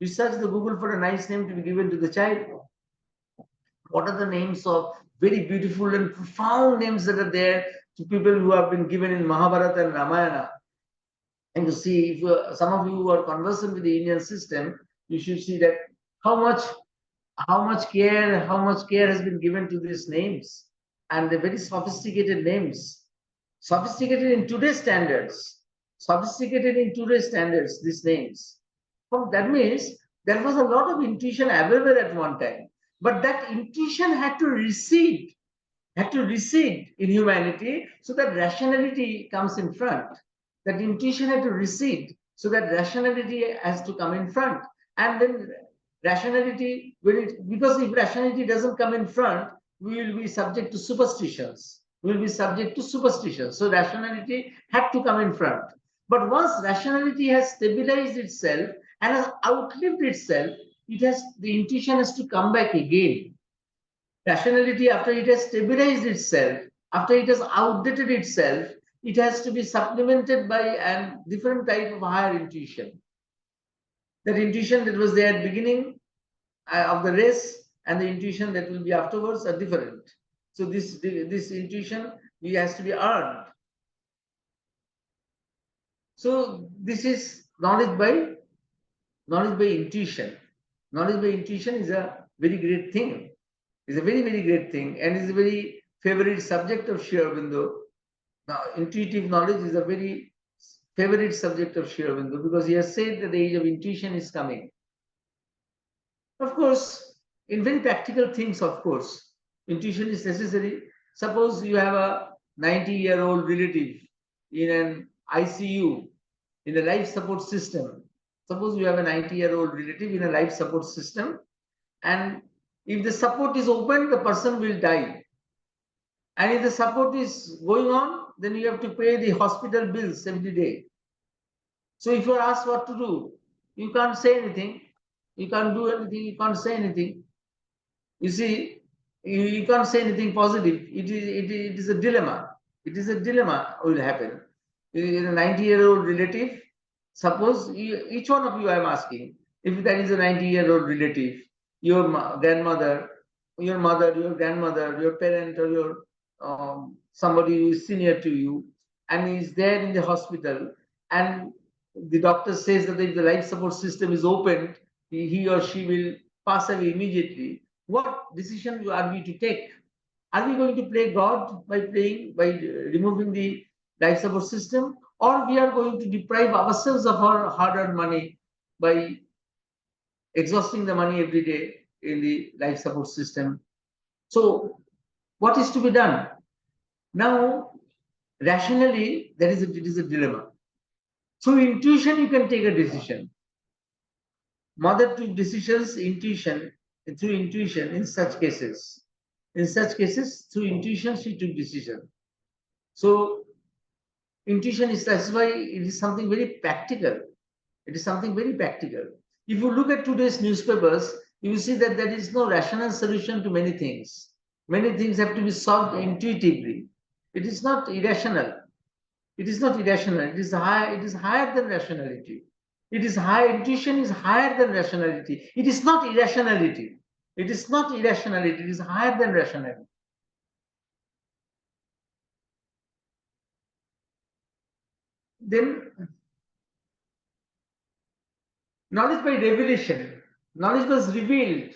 We search the Google for a nice name to be given to the child. What are the names of very beautiful and profound names that are there to people who have been given in Mahabharata and Ramayana? And you see, if some of you who are conversant with the Indian system, you should see that how much care has been given to these names, and they're very sophisticated names, sophisticated in today's standards, these names. So that means there was a lot of intuition available at one time, but that intuition had to recede in humanity so that rationality comes in front. That intuition had to recede so that rationality has to come in front. And then rationality, because if rationality doesn't come in front, we will be subject to superstitions. So rationality had to come in front. But once rationality has stabilized itself and has outlived itself, the intuition has to come back again. Rationality, after it has stabilized itself, after it has outdated itself, it has to be supplemented by a different type of higher intuition. That intuition that was there at the beginning of the race and the intuition that will be afterwards are different. So this intuition has to be earned. So this is knowledge by intuition. Knowledge by intuition is a very great thing. It's a very, very great thing, and is a very favorite subject of Sri Aurobindo. Now, intuitive knowledge is a very favorite subject of Sri Aurobindo because he has said that the age of intuition is coming. Of course, in very practical things, of course, intuition is necessary. Suppose you have a 90-year-old relative in an ICU, in a life support system. Suppose you have a 90-year-old relative in a life support system, and if the support is open, the person will die. And if the support is going on, then you have to pay the hospital bills every day. So if you are asked what to do, you can't say anything. You can't do anything. You can't say anything. You see, you can't say anything positive. It is a dilemma. It is a dilemma will happen. In a 90-year-old relative, suppose each one of you I am asking, if that is a 90-year-old relative, your grandmother, your mother, your grandmother, your parent, or your somebody who is senior to you, and is there in the hospital, and the doctor says that if the life support system is opened, he or she will pass away immediately. What decision are we to take? Are we going to play God by removing the life support system, or we are going to deprive ourselves of our hard-earned money by exhausting the money every day in the life support system? So, what is to be done? Now, rationally, it is a dilemma. Through intuition, you can take a decision. Mother took decisions, through intuition in such cases. In such cases, through intuition, she took decision. So, intuition that's why it is something very practical. It is something very practical. If you look at today's newspapers, you will see that there is no rational solution to many things. Many things have to be solved intuitively. It is not irrational. It is not irrational. It is higher than rationality. Intuition is higher than rationality. It is not irrationality. It is higher than rationality. Then knowledge by revelation. Knowledge was revealed.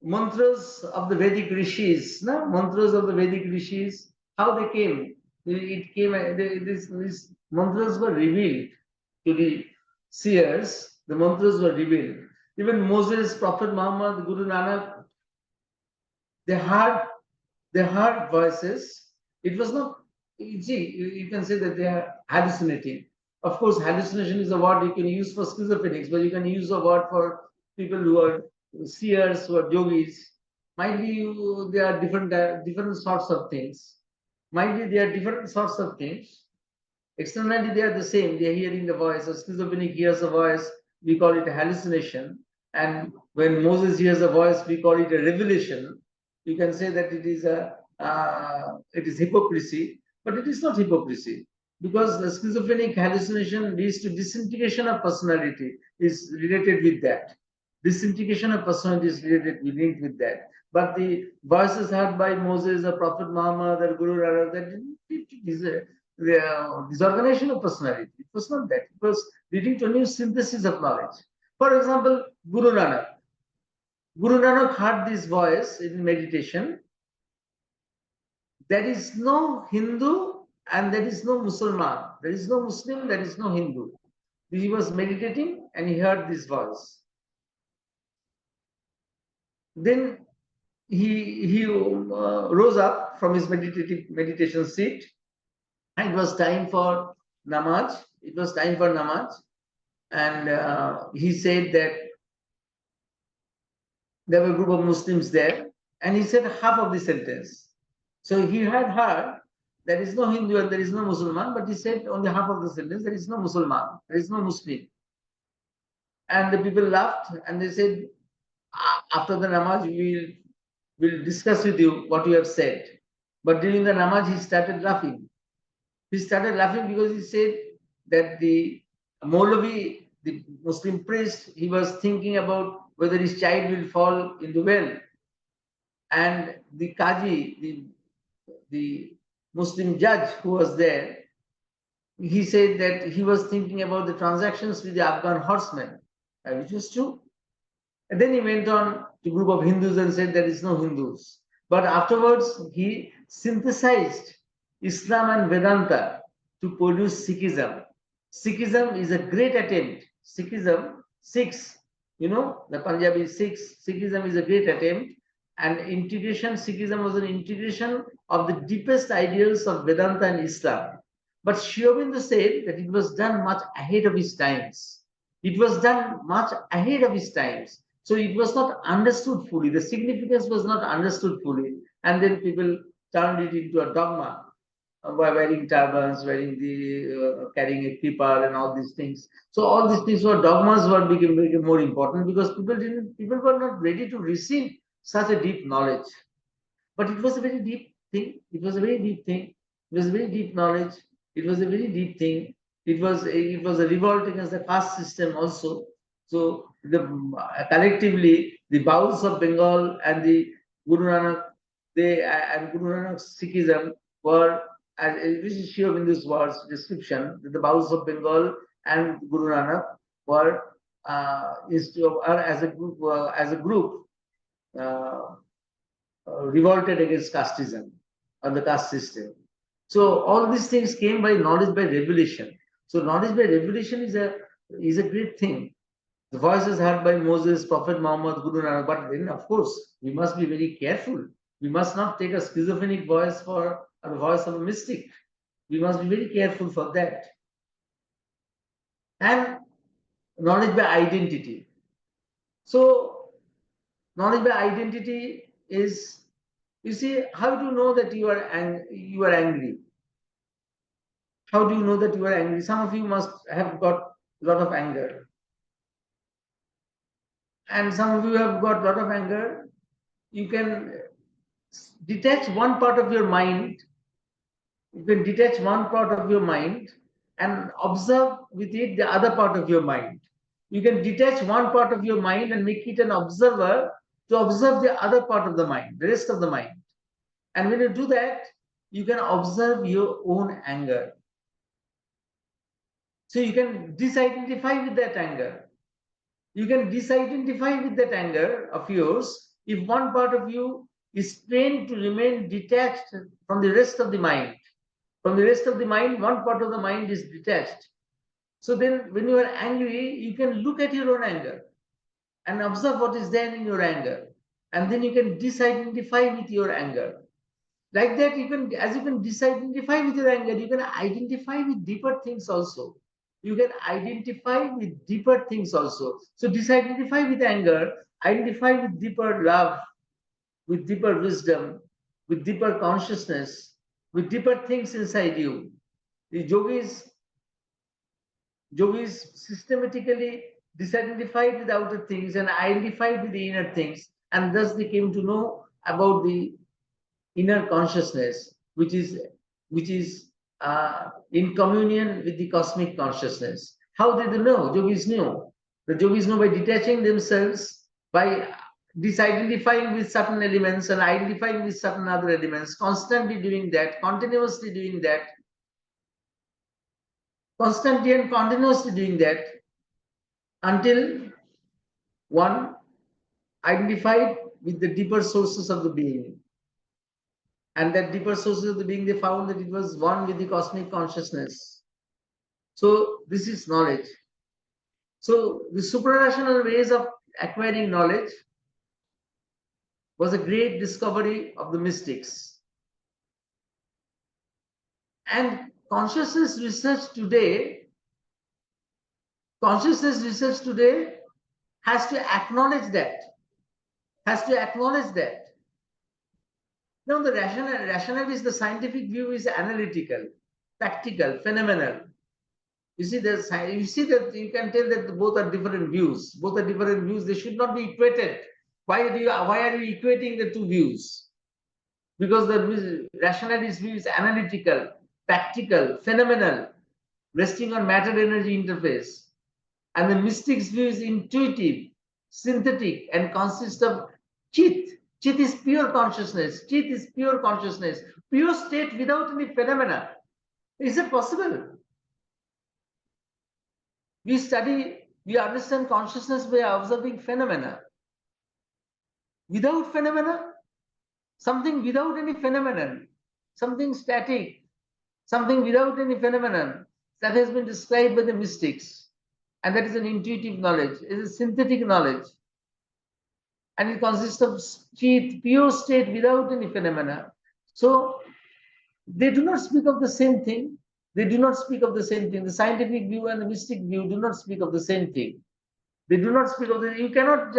Mantras of the Vedic rishis, mantras of the Vedic rishis, how they came. These mantras were revealed to the seers. The mantras were revealed. Even Moses, Prophet Muhammad, Guru Nanak, they heard voices. It was not, you can say that they are hallucinating. Of course, hallucination is a word you can use for schizophrenics, but you can use a word for people who are seers, who are yogis. Might be there are different sorts of things. Might be there are different sorts of things. Externally, they are the same. They are hearing the voice. A schizophrenic hears a voice. We call it a hallucination. And when Moses hears a voice, we call it a revelation. You can say that it is hypocrisy, but it is not hypocrisy, because the schizophrenic hallucination leads to disintegration of personality is related with that. Disintegration of personality is linked with that. But the voices heard by Moses, or Prophet Muhammad, or Guru Nanak, that is the disorganization of personality. It was not that. It was leading to a new synthesis of knowledge. For example, Guru Nanak. Guru Nanak heard this voice in meditation. There is no Hindu and there is no Muslim. There is no Muslim, there is no Hindu. He was meditating and he heard this voice. Then he rose up from his meditation seat, and it was time for namaz. It was time for namaz, and he said that there were a group of Muslims there, and he said half of the sentence. So he had heard there is no Hindu and there is no Muslim, but he said only half of the sentence. There is no Muslim, there is no Muslim. And the people laughed and they said, after the namaz, we will discuss with you what you have said. But during the namaz, he started laughing. He started laughing because he said that the Maulavi, the Muslim priest, he was thinking about whether his child will fall in the well. And the Qaji, the Muslim judge who was there, he said that he was thinking about the transactions with the Afghan horsemen, which was true. And then he went on to a group of Hindus and said there is no Hindus. But afterwards, he synthesized Islam and Vedanta to produce Sikhism. Sikhism is a great attempt. Sikhs, the Punjabi Sikhs, Sikhism is a great attempt. And integration, Sikhism was an integration of the deepest ideals of Vedanta and Islam. But Sri Aurobindo said that it was done much ahead of his times. It was done much ahead of his times. So it was not understood fully. The significance was not understood fully. And then people turned it into a dogma by wearing turbans, carrying a kippah and all these things. So all these things were dogmas became more important because people were not ready to receive such a deep knowledge. But it was a very deep thing. It was a very deep thing. It was a very deep knowledge. It was a very deep thing. It was a revolt against the caste system also. So collectively, the Baus of Bengal and the Guru Nanak, and Guru Nanak's Sikhism were, this is Sri Aurobindo's words description, that the Baus of Bengal and Guru Nanak were as a group revolted against casteism or the caste system. So all these things came by knowledge by revelation. So knowledge by revelation is a great thing. The voices heard by Moses, Prophet Muhammad, Guru Nanak. But then, of course, we must be very careful. We must not take a schizophrenic voice for the voice of a mystic. We must be very careful for that. And knowledge by identity. So knowledge by identity is, you see, how do you know that you are angry? How do you know that you are angry? Some of you must have got a lot of anger. And some of you have got a lot of anger. You can detach one part of your mind. You can detach one part of your mind and observe with it the other part of your mind. You can detach one part of your mind and make it an observer to observe the other part of the mind, the rest of the mind. And when you do that, you can observe your own anger. So you can disidentify with that anger. You can disidentify with that anger of yours if one part of you is trained to remain detached from the rest of the mind. From the rest of the mind, one part of the mind is detached. So then when you are angry, you can look at your own anger and observe what is there in your anger. And then you can disidentify with your anger. Like that, as you can disidentify with your anger, you can identify with deeper things also. you can identify with deeper things also. So disidentify with anger, identify with deeper love, with deeper wisdom, with deeper consciousness, with deeper things inside you. The yogis systematically disidentified with outer things and identified with the inner things, and thus they came to know about the inner consciousness, which is in communion with the cosmic consciousness. How did they know? Yogis knew. The yogis know by detaching themselves, by disidentifying with certain elements and identifying with certain other elements, constantly doing that, continuously doing that, constantly and continuously doing that until one identified with the deeper sources of the being. And that deeper sources of the being, they found that it was one with the cosmic consciousness. So this is knowledge. So the suprarational ways of acquiring knowledge was a great discovery of the mystics. And consciousness research today has to acknowledge that, Now the rationale is the scientific view is analytical, practical, phenomenal. You see that you can tell that both are different views. Both are different views. They should not be equated. Why are you equating the two views? Because the rationalist view is analytical, practical, phenomenal, resting on matter-energy interface. And the mystic's view is intuitive, synthetic, and consists of chit. Chit is pure consciousness. Chit is pure consciousness, pure state without any phenomena. Is it possible? We understand consciousness by observing phenomena. Without phenomena, something without any phenomenon, something static, something without any phenomenon, that has been described by the mystics. And that is an intuitive knowledge, it is a synthetic knowledge. And it consists of pure state without any phenomena. So they do not speak of the same thing. The scientific view and the mystic view do not speak of the same thing. They do not speak of you cannot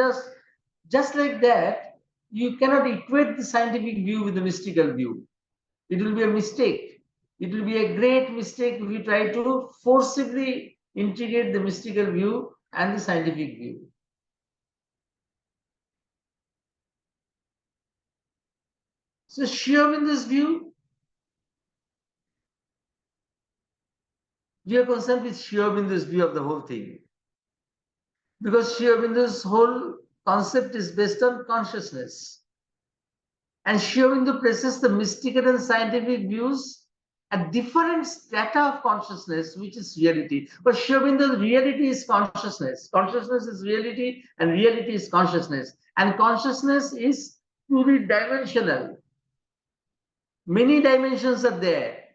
just like that, you cannot equate the scientific view with the mystical view. It will be a mistake. It will be a great mistake if you try to forcibly integrate the mystical view and the scientific view. So Sri Aurobindo's view, we are concerned with Sri Aurobindo's view of the whole thing. Because Sri Aurobindo's whole concept is based on consciousness. And Sri Aurobindo places the mystical and scientific views at different strata of consciousness, which is reality. But Sri Aurobindo's reality is consciousness. Consciousness is reality, and reality is consciousness. And consciousness is pluridimensional. Many dimensions are there.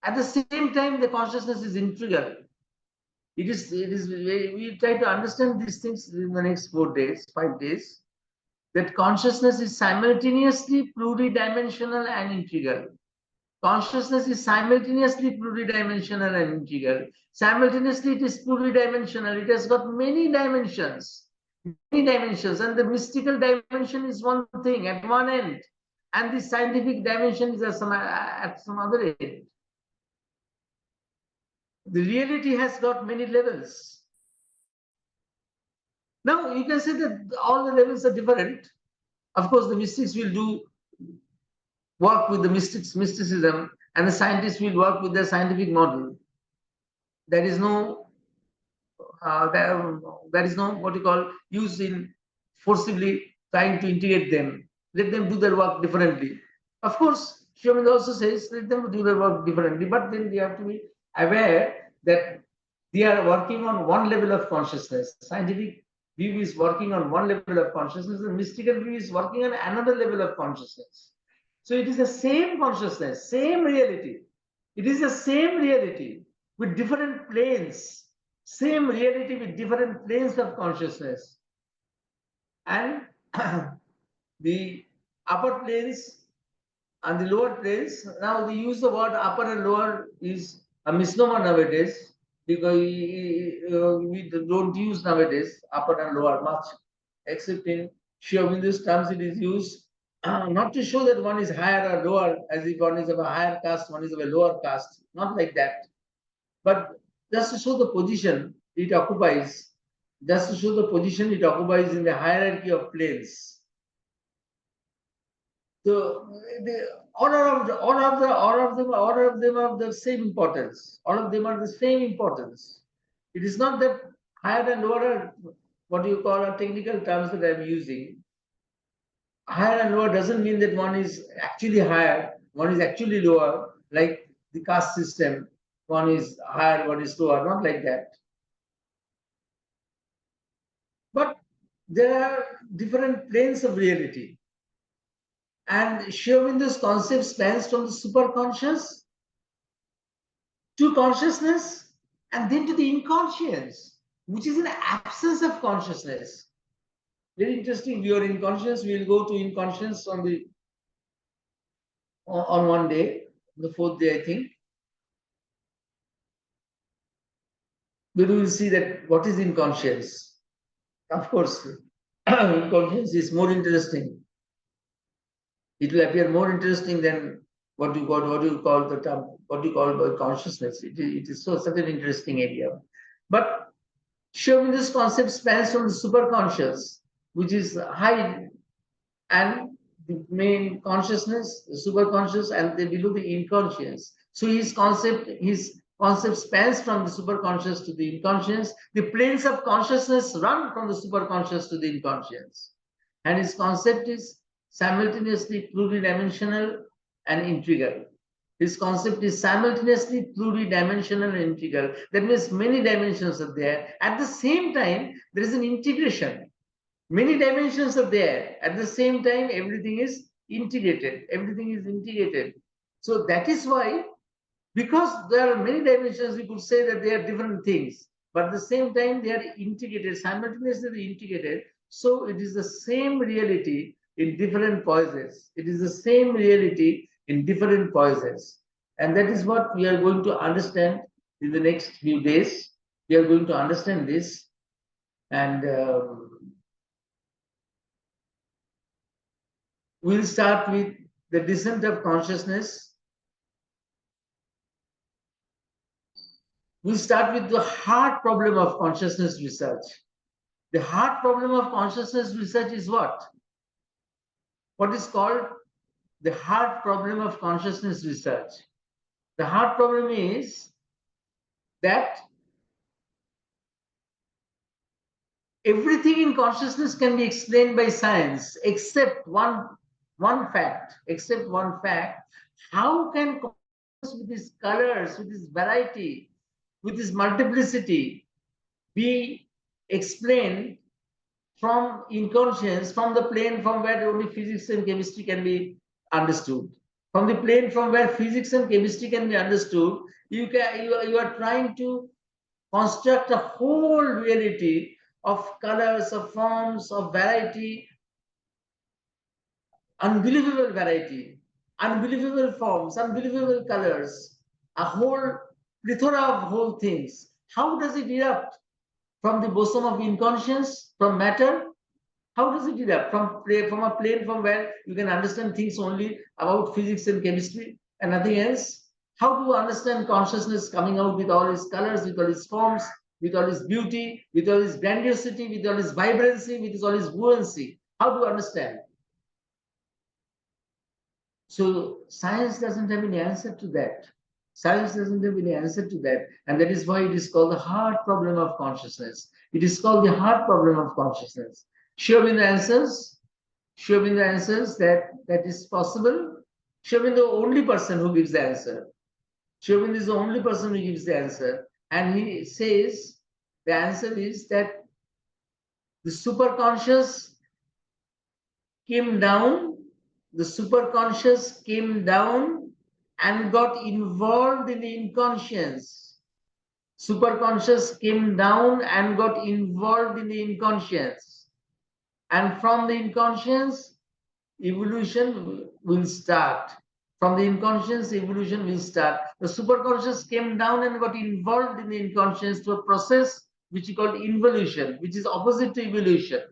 At the same time, the consciousness is integral. We try to understand these things in the next 5 days, that consciousness is simultaneously pluridimensional and integral. Consciousness is simultaneously pluridimensional and integral. Simultaneously, it is pluridimensional. It has got many dimensions, and the mystical dimension is one thing at one end, and the scientific dimension is at some other end. The reality has got many levels. Now, you can say that all the levels are different. Of course, the mystics will do work with the mysticism, and the scientists will work with their scientific model. There is no what you call use in forcibly trying to integrate them. Let them do their work differently. Of course, Sri Aurobindo also says let them do their work differently, but then they have to be aware that they are working on one level of consciousness. Scientific view is working on one level of consciousness, and mystical view is working on another level of consciousness. So it is the same consciousness, same reality. It is the same reality with different planes, same reality with different planes of consciousness. And the upper planes and the lower planes, now they use the word upper and lower is a misnomer nowadays. because we don't use nowadays upper and lower much, except in Sri Aurobindo's terms it is used not to show that one is higher or lower, as if one is of a higher caste, one is of a lower caste, not like that, but just to show the position it occupies, just to show the position it occupies in the hierarchy of planes. So all of them are the same importance. All of them are the same importance. It is not that higher and lower are what you call are technical terms that I am using. Higher and lower doesn't mean that one is actually higher, one is actually lower, like the caste system. One is higher, one is lower, not like that. But there are different planes of reality. And Sri Aurobindo's concept spans from the superconscious to consciousness and then to the inconscious, which is an absence of consciousness. Very interesting. We are inconscious. We will go to inconscious on one day, the fourth day, I think. We will see that what is inconscious. Of course, inconscious is more interesting. It will appear more interesting than what you call the term, what you call by consciousness. It is such an interesting area. But showing this concept spans from the superconscious, which is high, and the main consciousness, the superconscious, and below the inconscious. So his concept spans from the superconscious to the inconscious. The planes of consciousness run from the superconscious to the inconscious. And his concept is simultaneously pluridimensional and integral. His concept is simultaneously pluridimensional and integral. That means many dimensions are there. At the same time, there is an integration. Many dimensions are there. At the same time, everything is integrated. Everything is integrated. So that is why, because there are many dimensions, we could say that they are different things. But at the same time, they are integrated, simultaneously integrated. So it is the same reality in different poises. It is the same reality in different poises. And that is what we are going to understand in the next few days. We are going to understand this. And we'll start with the descent of consciousness. We'll start with the hard problem of consciousness research. The hard problem of consciousness research is what? What is called the hard problem of consciousness research. The hard problem is that everything in consciousness can be explained by science except one fact. Except one fact. How can consciousness with its colors, with its variety, with its multiplicity be explained from inconscience, from the plane from where only physics and chemistry can be understood? From the plane from where physics and chemistry can be understood, you are trying to construct a whole reality of colors, of forms, of variety, unbelievable variety, unbelievable forms, unbelievable colors, a whole plethora of whole things. How does it erupt? From the bosom of inconscience, from matter? How does it erupt? From a plane from where you can understand things only about physics and chemistry and nothing else? How do you understand consciousness coming out with all its colors, with all its forms, with all its beauty, with all its grandiosity, with all its vibrancy, with all its buoyancy? How do you understand? So science doesn't have any answer to that. Science doesn't have any answer to that. And that is why it is called the hard problem of consciousness. It is called the hard problem of consciousness. Sri Aurobindo answers that is possible. Sri Aurobindo is the only person who gives the answer. Sri Aurobindo is the only person who gives the answer. And he says the answer is that the superconscious came down, the superconscious came down and got involved in the inconscience. Superconscious came down and got involved in the inconscience. And from the inconscience, evolution will start. From the inconscious, evolution will start. The superconscious came down and got involved in the inconscious to a process which is called involution, which is opposite to evolution.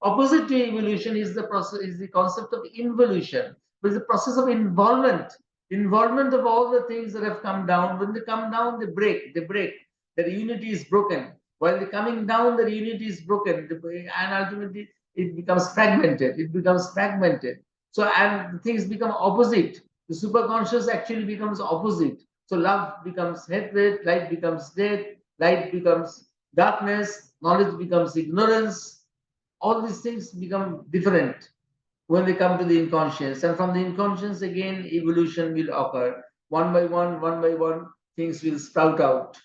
Opposite to evolution is the process, is the concept of involution, which is the process of involvement. Involvement of all the things that have come down. When they come down, they break. They break. The unity is broken. While they're coming down, the unity is broken, and ultimately it becomes fragmented. It becomes fragmented. So, and things become opposite. The superconscious actually becomes opposite. So love becomes hatred, light becomes death, light becomes darkness, knowledge becomes ignorance. All these things become different when they come to the inconscious. And from the inconscious again, evolution will occur. One by one, things will sprout out.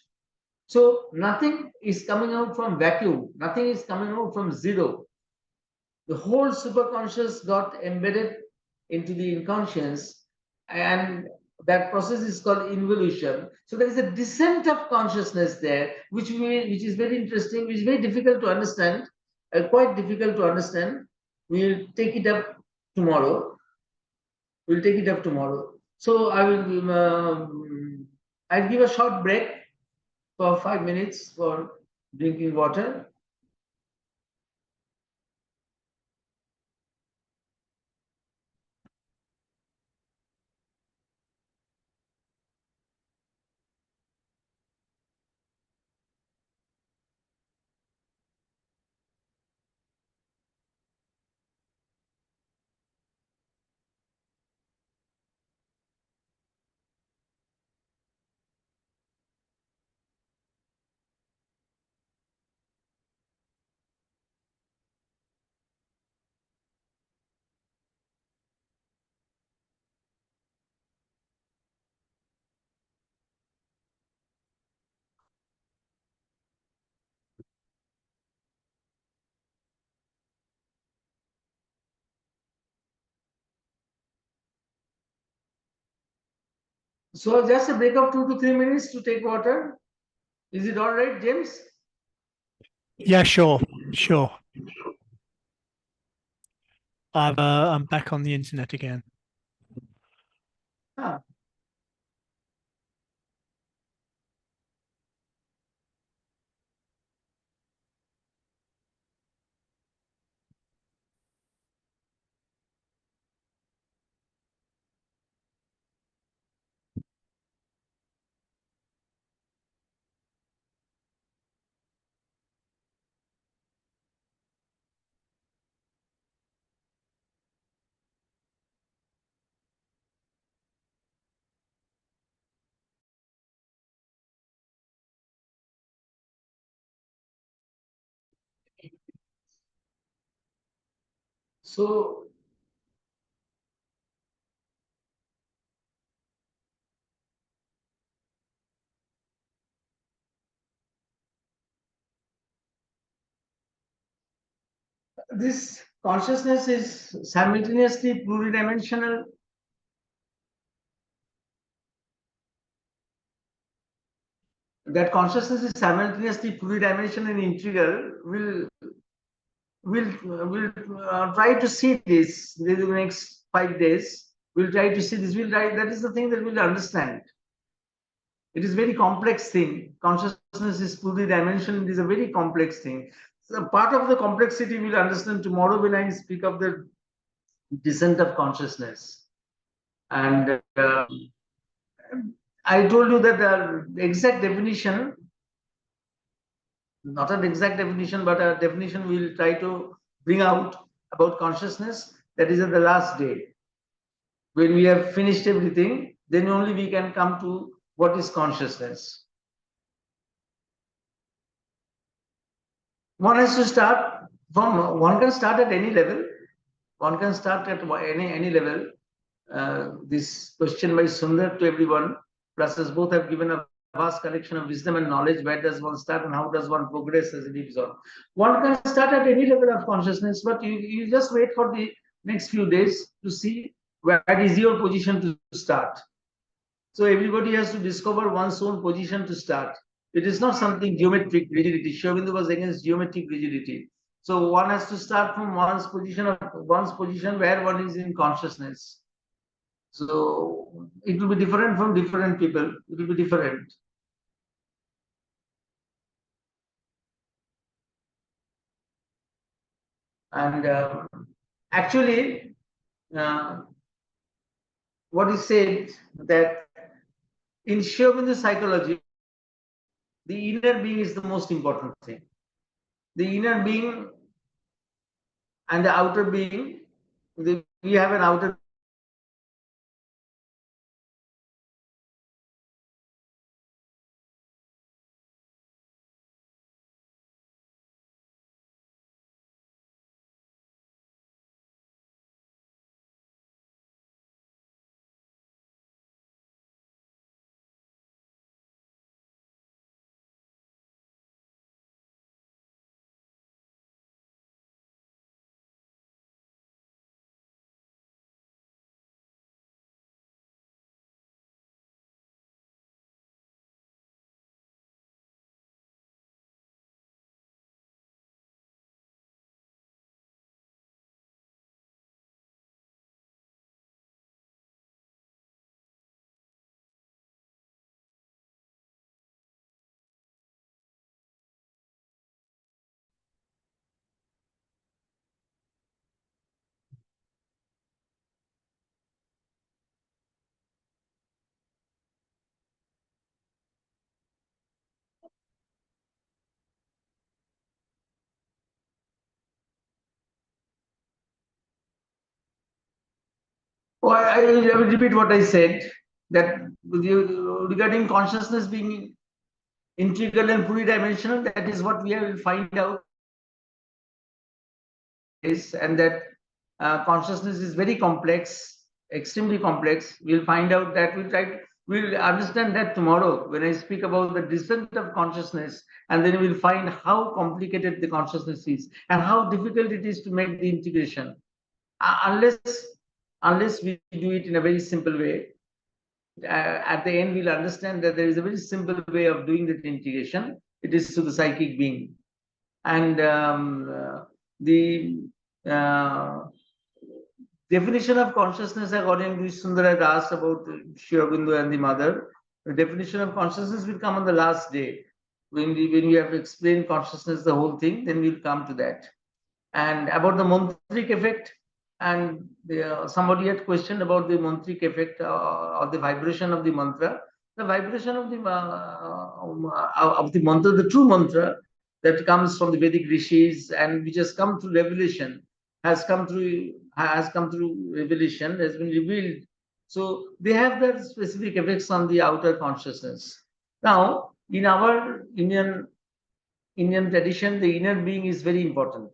So nothing is coming out from vacuum. Nothing is coming out from zero. The whole superconscious got embedded into the inconscious, and that process is called involution. So there is a descent of consciousness there, which is very interesting, which is very difficult to understand, quite difficult to understand. We'll take it up tomorrow. We'll take it up tomorrow. So I'll give a short break for 5 minutes for drinking water. So just a break of 2 to 3 minutes to take water. Is it all right, James? Yeah, sure. I'm back on the internet again. Ah. So this consciousness is simultaneously pluridimensional. That consciousness is simultaneously pluridimensional and integral. We'll try to see this in the next 5 days. We'll try to see this. That is the thing that we'll understand. It is a very complex thing. Consciousness is pluridimensional. It is a very complex thing. So part of the complexity we'll understand tomorrow when I speak of the descent of consciousness. And I told you that the exact definition, not an exact definition, but a definition we'll try to bring out about consciousness. That is at the last day. When we have finished everything, then only we can come to what is consciousness. One has to start from, one can start at any level. One can start at any level. This question by Sundar to everyone, plus us both have given a vast collection of wisdom and knowledge. Where does one start and how does one progress as it lives on? One can start at any level of consciousness, but you just wait for the next few days to see where is your position to start. So everybody has to discover one's own position to start. It is not something geometric rigidity. Sri Aurobindo was against geometric rigidity. So one has to start from one's position where one is in consciousness. So it will be different from different people. It will be different. And actually, what is said that in Aurobindo psychology, the inner being is the most important thing. The inner being and the outer being, we have an outer. Oh, I will repeat what I said, that regarding consciousness being integral and pluridimensional, that is what we will find out. And that consciousness is very complex, extremely complex. We'll find out that. We'll understand that tomorrow when I speak about the descent of consciousness, and then we'll find how complicated the consciousness is and how difficult it is to make the integration. Unless we do it in a very simple way, at the end we'll understand that there is a very simple way of doing that integration. It is to the psychic being. And the definition of consciousness, according to Sundara had asked about Sri Aurobindo and the mother, the definition of consciousness will come on the last day. When we have to explain consciousness, the whole thing, then we'll come to that. And about the mantric effect, and somebody had questioned about the mantric effect or the vibration of the mantra. The vibration of the mantra, the true mantra that comes from the Vedic rishis and which has come through revelation, has come through revelation, has been revealed. So they have their specific effects on the outer consciousness. Now, in our Indian tradition, the inner being is very important.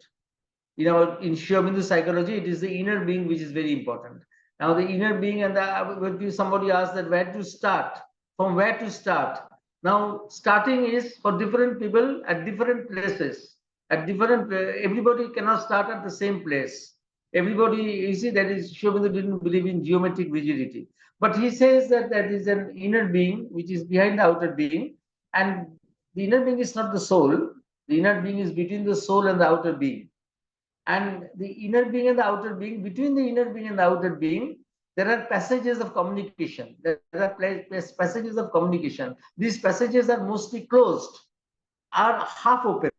In Aurobindo psychology, it is the inner being which is very important. Now, the inner being, and somebody asked that where to start, from where to start. Now, starting is for different people at different places. Everybody cannot start at the same place. Everybody, you see, that is, Aurobindo didn't believe in geometric rigidity. But he says that there is an inner being which is behind the outer being, and the inner being is not the soul. The inner being is between the soul and the outer being. And the inner being and the outer being, between the inner being and the outer being, there are passages of communication. There are passages of communication. These passages are mostly closed, are half open.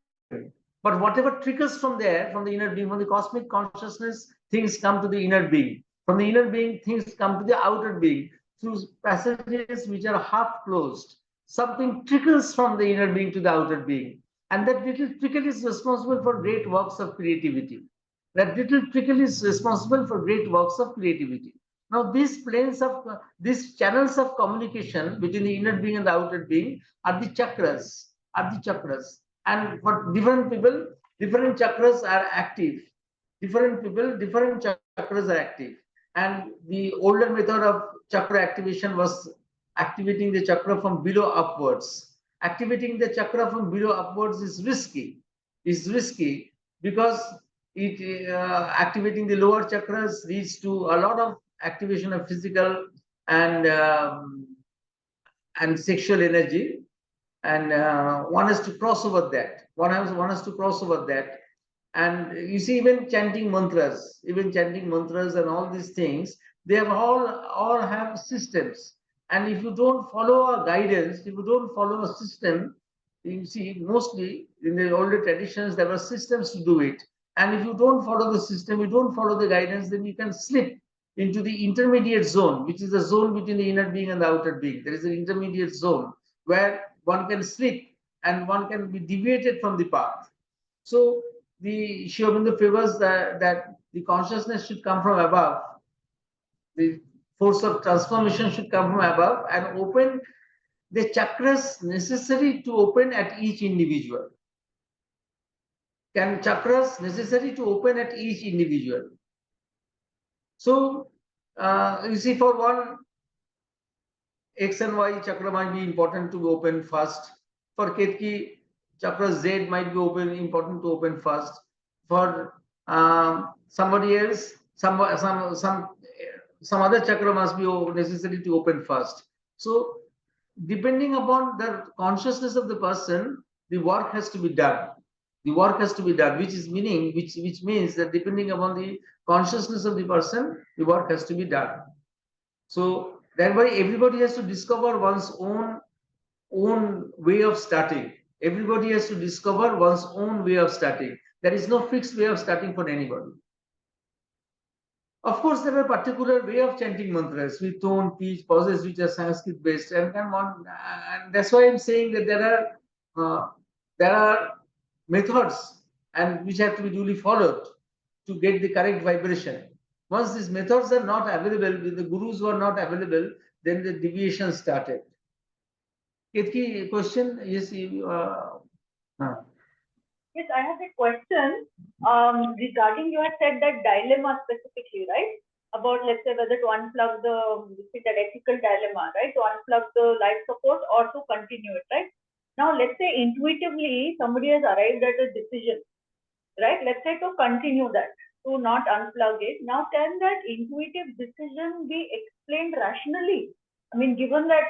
But whatever trickles from there, from the inner being, from the cosmic consciousness, things come to the inner being. From the inner being, things come to the outer being through passages which are half closed. Something trickles from the inner being to the outer being. And that little trickle is responsible for great works of creativity. That little trickle is responsible for great works of creativity. Now, these channels of communication between the inner being and the outer being are the chakras. And for different people, different chakras are active. Different people, different chakras are active. And the older method of chakra activation was activating the chakra from below upwards. Activating the chakra from below upwards is risky. Because activating the lower chakras leads to a lot of activation of physical and sexual energy, and one has to cross over that. One has to cross over that. And you see, even chanting mantras and all these things, They have all have systems. And if you don't follow a guidance, if you don't follow a system, you see, mostly in the older traditions, there were systems to do it. And if you don't follow the system, you don't follow the guidance, then you can slip into the intermediate zone, which is the zone between the inner being and the outer being. There is an intermediate zone where one can slip and one can be deviated from the path. So the Sri Aurobindo favors that the consciousness should come from above. The force of transformation should come from above and open the chakras necessary to open at each individual. Can chakras necessary to open at each individual. So you see, for one, X and Y chakra might be important to open first. For Ketki, chakra Z might be important to open first. For somebody else, some other chakra must be necessary to open first. So depending upon the consciousness of the person, the work has to be done. The work has to be done, which means that depending upon the consciousness of the person, the work has to be done. So thereby everybody has to discover one's own way of starting. Everybody has to discover one's own way of starting. There is no fixed way of starting for anybody. Of course, there are particular way of chanting mantras with tone, pitch, pauses which are Sanskrit based, and that's why I'm saying that there are methods and which have to be duly followed to get the correct vibration. Once these methods are not available, the gurus were not available, then the deviation started. Ketki, question? Yes. Yes, I have a question regarding you had said that dilemma specifically, right? About, let's say, whether to unplug that ethical dilemma, right? To unplug the life support or to continue it, right? Now, let's say intuitively somebody has arrived at a decision, right? Let's say to continue that, to not unplug it. Now, can that intuitive decision be explained rationally? I mean, given that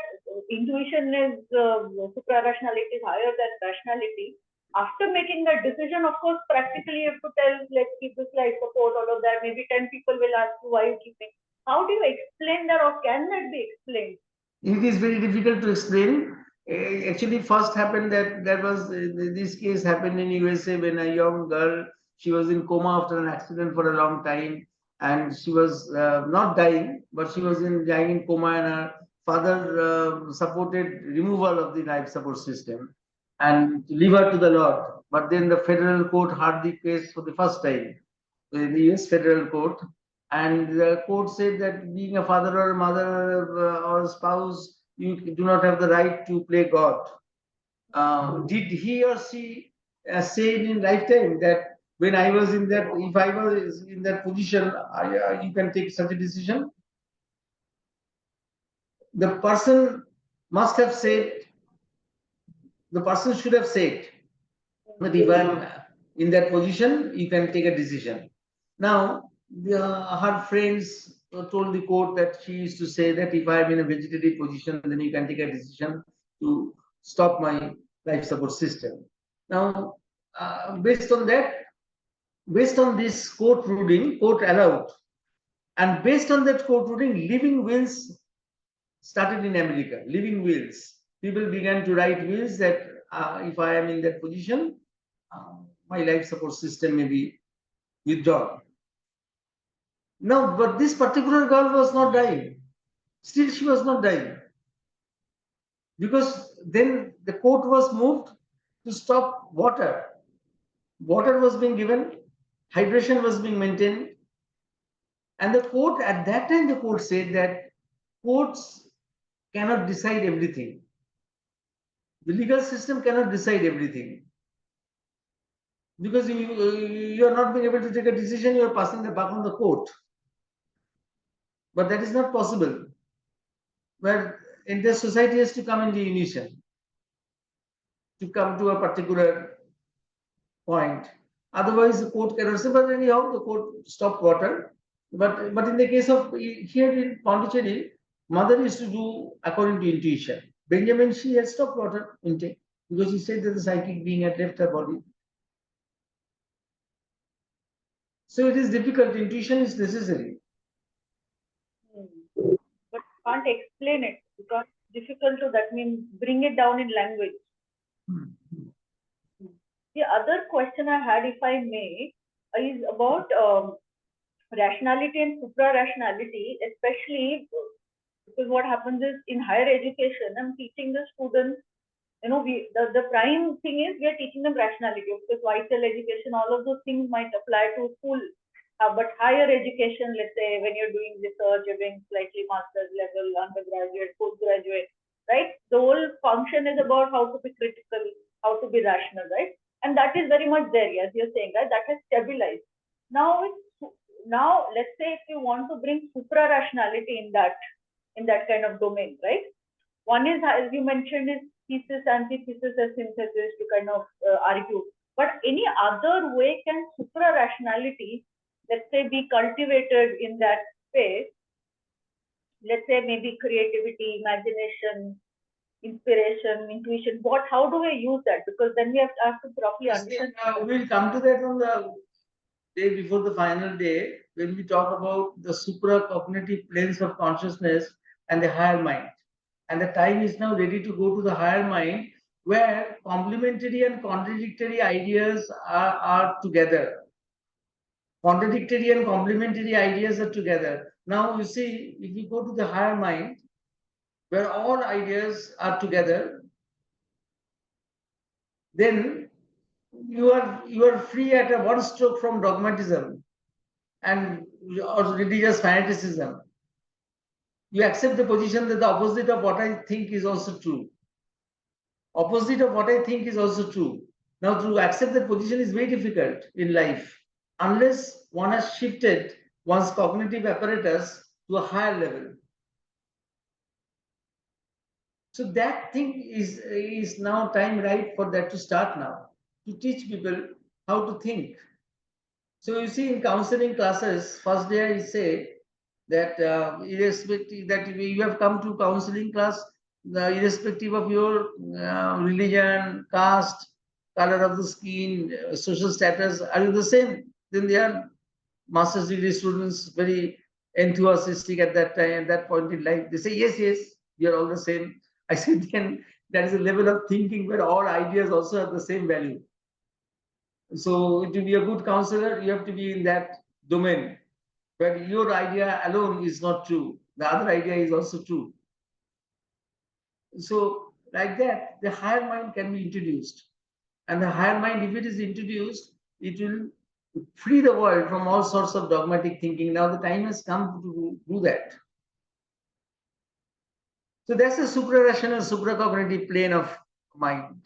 intuition is supra-rationality is higher than rationality, after making that decision, of course, practically you have to tell, let's keep this life support, all of that. Maybe 10 people will ask you, why are you keeping? How do you explain that, or can that be explained? It is very difficult to explain. Actually, first happened that there was this case happened in USA when a young girl, she was in coma after an accident for a long time, and she was not dying, but she was dying in coma, and her father supported removal of the life support system and leave her to the Lord. But then the federal court heard the case for the first time, the US federal court, and the court said that being a father or a mother or a spouse, you do not have the right to play God. Did he or she say in lifetime that when I was in that, if I was in that position, you can take such a decision? The person must have said, the person should have said that if I'm in that position, you can take a decision. Now, her friends told the court that she used to say that if I'm in a vegetative position, then you can take a decision to stop my life support system. Now, based on this court ruling, court allowed, and based on that court ruling, living wills started in America. Living wills. People began to write wills that if I am in that position, my life support system may be withdrawn. No, but this particular girl was not dying. Still, she was not dying. Because then the court was moved to stop water. Water was being given, hydration was being maintained. And the court, at that time, the court said that courts cannot decide everything. The legal system cannot decide everything. Because you are not being able to take a decision, you are passing the buck on the court. But that is not possible. Where entire society has to come into unison to come to a particular point. Otherwise, the court cannot say, but anyhow, the court stopped water. But in the case of here in Pondicherry, mother used to do according to intuition. Benjamin, she had stopped water intake because he said that the psychic being had left her body. So it is difficult. Intuition is necessary. can't explain it because it's difficult to, that means bring it down in language. The other question I had, if I may, is about rationality and supra-rationality, especially because what happens is in higher education, I'm teaching the students, the prime thing is we are teaching them rationality. Of course, vital education, all of those things might apply to school. But higher education, let's say when you're doing research, you're doing slightly master's level, undergraduate, postgraduate, right? The whole function is about how to be critical, how to be rational, right? And that is very much there, as you're saying, right? That has stabilized. Now, let's say if you want to bring supra-rationality in that kind of domain, right? One is, as you mentioned, is thesis, antithesis, and synthesis to kind of argue. But any other way can supra-rationality, let's say, be cultivated in that space? Let's say maybe creativity, imagination, inspiration, intuition. How do we use that? Because then we have to properly understand. We'll come to that on the day before the final day when we talk about the supracognitive planes of consciousness and the higher mind. And the time is now ready to go to the higher mind, where complementary and contradictory ideas are together. Contradictory and complementary ideas are together. Now you see, if you go to the higher mind, where all ideas are together, then you are free at a one stroke from dogmatism and or religious fanaticism. You accept the position that the opposite of what I think is also true. Opposite of what I think is also true. Now, to accept that position is very difficult in life, unless one has shifted one's cognitive apparatus to a higher level. So that thing is now time right for that to start now, to teach people how to think. So you see, in counseling classes, first day I say that irrespective that you have come to counseling class, irrespective of your religion, caste, color of the skin, social status, are you the same? Then they are master's degree students, very enthusiastic at that time, at that point in life. They say, yes, we are all the same. I said, then that is a level of thinking where all ideas also have the same value. So to be a good counselor, you have to be in that domain where your idea alone is not true. The other idea is also true. So like that, the higher mind can be introduced. And the higher mind, if it is introduced, it will free the world from all sorts of dogmatic thinking. Now the time has come to do that. So that's the supra-rational, supracognitive plane of mind.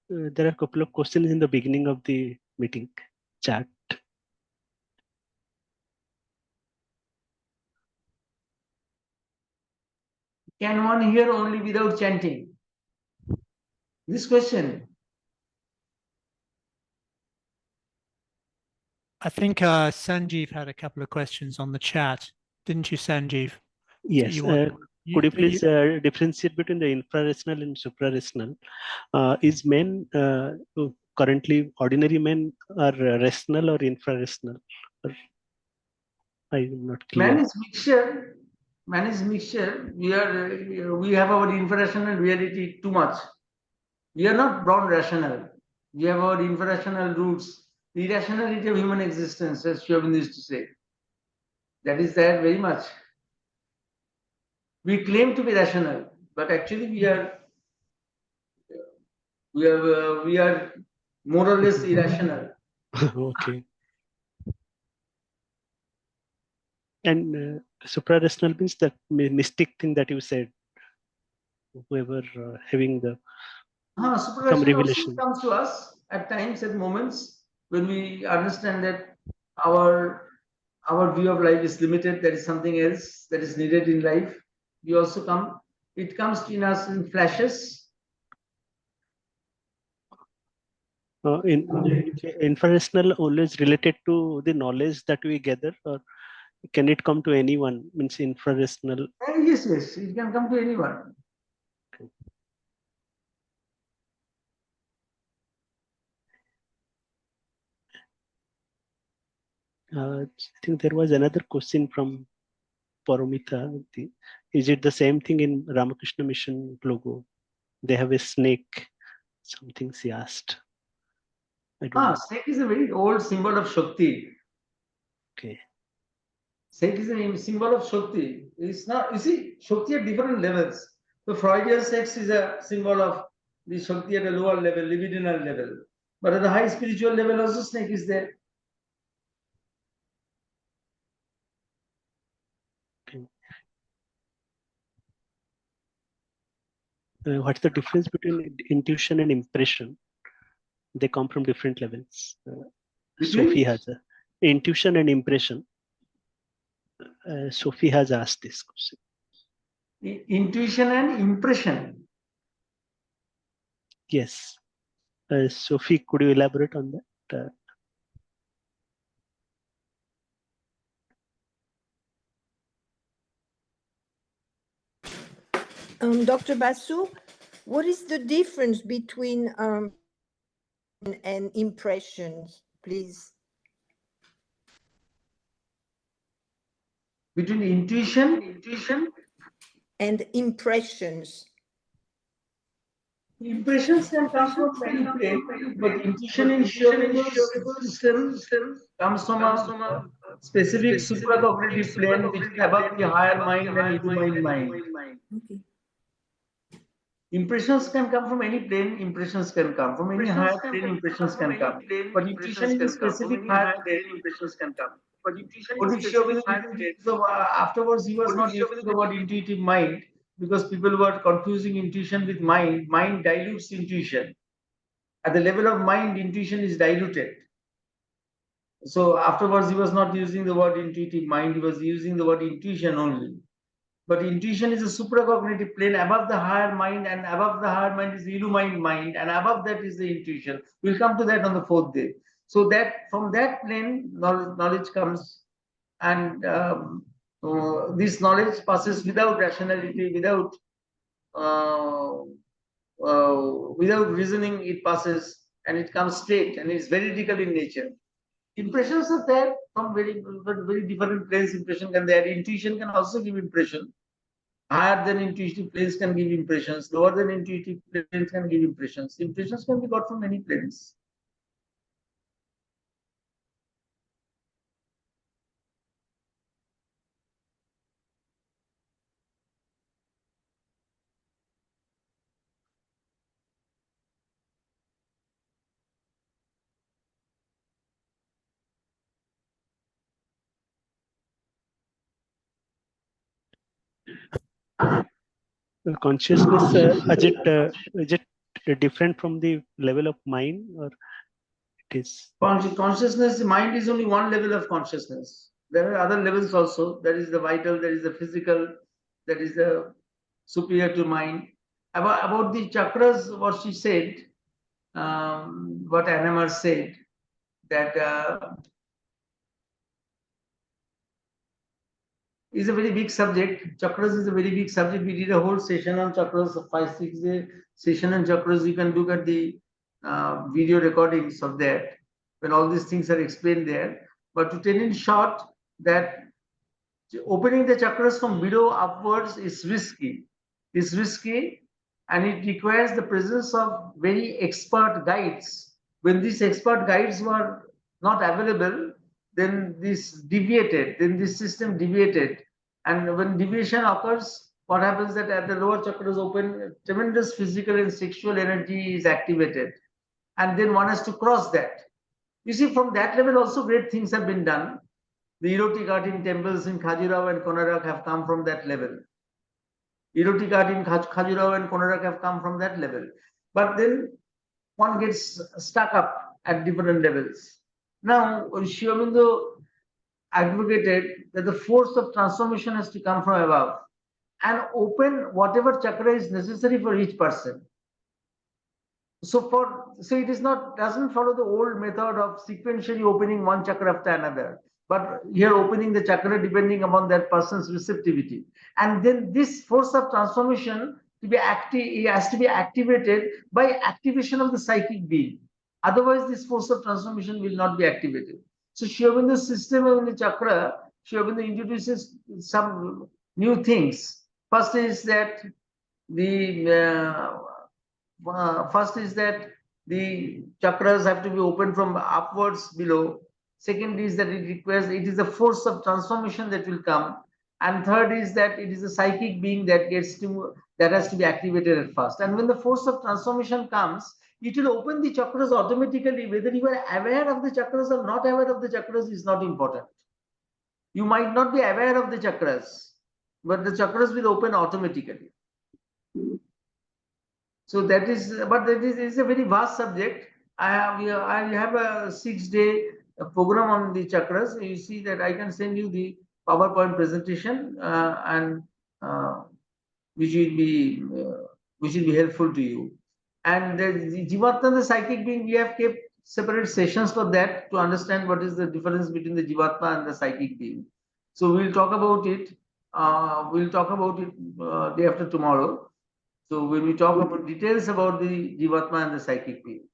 There are a couple of questions in the beginning of the meeting chat. Can one hear only without chanting? This question. I think Sanjeev had a couple of questions on the chat, didn't you, Sanjeev? Yes. Could you please differentiate between the infrarational and suprarational? Is men currently ordinary men are rational or infrarational? I'm not clear. Man is mixture. Man is mixture. We have our infrarational reality too much. We are not born rational. We have our infrarational roots. The irrationality of human existence, as Aurobindo used to say. That is there very much. We claim to be rational, but actually we are more or less irrational. Okay. And suprarational means that mystic thing that you said, whoever having the some revelation comes to us at times, at moments when we understand that our view of life is limited. There is something else that is needed in life. We also come. It comes in us in flashes. infrarational always related to the knowledge that we gather, or can it come to anyone? Means infrarational. Yes, yes, it can come to anyone. I think there was another question from Paramita. Is it the same thing in Ramakrishna Mission logo? They have a snake. Something she asked. I don't know. Snake is a very old symbol of Shakti. Okay. Snake is a symbol of Shakti. It's not, you see, Shakti at different levels. The Freudian sex is a symbol of the Shakti at a lower level, libidinal level. But at the high spiritual level also snake is there. Okay. What's the difference between intuition and impression? They come from different levels. Sophie has a intuition and impression. Sophie has asked this question. Intuition and impression. Yes. Sophie, could you elaborate on that? Dr. Basu, what is the difference between and impressions, please? Between intuition and impressions. Impressions can come from many places, but intuition in Aurobindo system comes from a specific supracognitive plane which is above the higher mind and illumined mind. Okay. Impressions can come from any plane, impressions can come from any higher plane, impressions can come. But intuition is a specific higher plane, impressions can come. But so afterwards he was not using the word intuitive mind because people were confusing intuition with mind. Mind dilutes intuition. At the level of mind, intuition is diluted. So afterwards he was not using the word intuitive mind, he was using the word intuition only. But intuition is a supracognitive plane above the higher mind, and above the higher mind is the illumined mind, and above that is the intuition. We'll come to that on the fourth day. So that from that plane, knowledge comes, and this knowledge passes without rationality, without reasoning. It passes, and it comes straight, and it's veridical in nature. Impressions are there from very different planes. Impression can there. Intuition can also give impression. Higher than intuitive planes can give impressions. Lower than intuitive planes can give impressions. Impressions can be got from many planes. Consciousness, is it different from the level of mind, or it is? Consciousness, mind is only one level of consciousness. There are other levels also. There is the vital, there is the physical, there is the superior to mind. About the chakras, what she said, what NAMAH said, that is a very big subject. Chakras is a very big subject. We did a whole session on chakras, a 5-6 day session on chakras. You can look at the video recordings of that when all these things are explained there. But to tell in short, that opening the chakras from below upwards is risky. It's risky, and it requires the presence of very expert guides. When these expert guides were not available, then this system deviated. And when deviation occurs, what happens that at the lower chakras open, tremendous physical and sexual energy is activated. And then one has to cross that. You see, from that level also great things have been done. The erotic art in temples in Khajuraho and Konarak have come from that level. Erotic art in Khajuraho and Konarak have come from that level. But then one gets stuck up at different levels. Now, Sri Aurobindo advocated that the force of transformation has to come from above and open whatever chakra is necessary for each person. So it is not, doesn't follow the old method of sequentially opening one chakra after another. but here opening the chakra depending upon that person's receptivity. And then this force of transformation to be active, it has to be activated by activation of the psychic being. Otherwise, this force of transformation will not be activated. So Sri Aurobindo's system of the chakra, Sri Aurobindo introduces some new things. First is that the chakras have to be opened from upwards below. Second is that it is a force of transformation that will come. And third is that it is a psychic being that has to be activated at first. And when the force of transformation comes, it will open the chakras automatically. Whether you are aware of the chakras or not aware of the chakras is not important. You might not be aware of the chakras, but the chakras will open automatically. So that is a very vast subject. I have a 6-day program on the chakras. You see that I can send you the PowerPoint presentation and which will be helpful to you. And the Jivatma, the psychic being, we have kept separate sessions for that to understand what is the difference between the Jivatma and the psychic being. So we'll talk about it. Day after tomorrow. So when we talk about details about the Jivatma and the psychic being.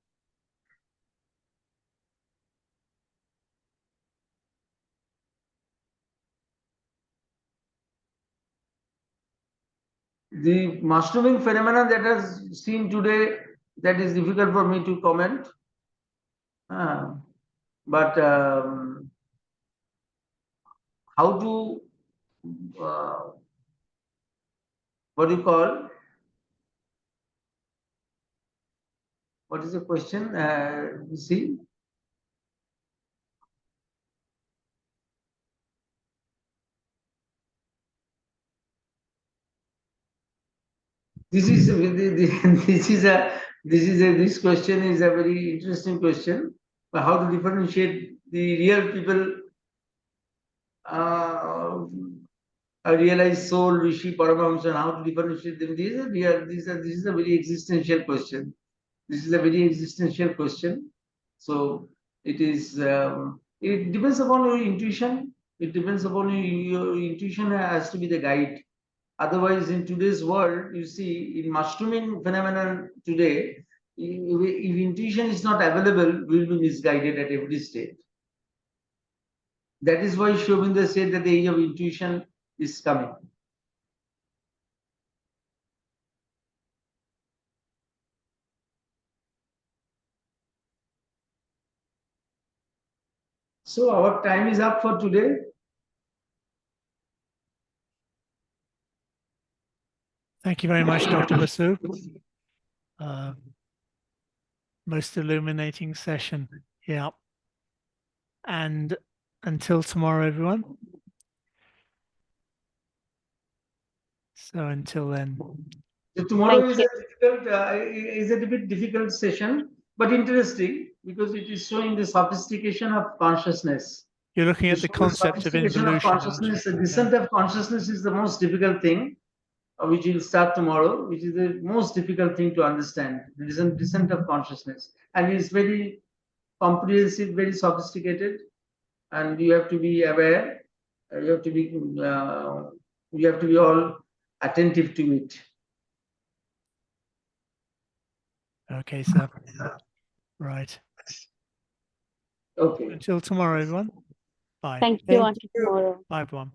The mushrooming phenomenon that is seen today, that is difficult for me to comment. But how to, what do you call? What is the question? You see? This question is a very interesting question. How to differentiate the real people, realized soul, Rishi, Paramahamsa, and how to differentiate them? This is a very existential question. This is a very existential question. So it is. It depends upon your intuition. It depends upon your intuition has to be the guide. Otherwise, in today's world, you see, in mushrooming phenomenon today, if intuition is not available, we will be misguided at every stage. That is why Sri Aurobindo said that the age of intuition is coming. So our time is up for today. Thank you very much, Dr. Basu. Most illuminating session. Yeah. And until tomorrow, everyone. So until then. So tomorrow is a bit difficult session, but interesting because it is showing the sophistication of consciousness. You're looking at the concept of involution. Consciousness, the descent of consciousness is the most difficult thing, which will start tomorrow, which is the most difficult thing to understand. The descent of consciousness, and it's very comprehensive, very sophisticated, and you have to be aware. You have to be all attentive to it. Okay, sir. Right. Okay. Until tomorrow, everyone. Bye. Thank you. Until tomorrow. Bye, everyone.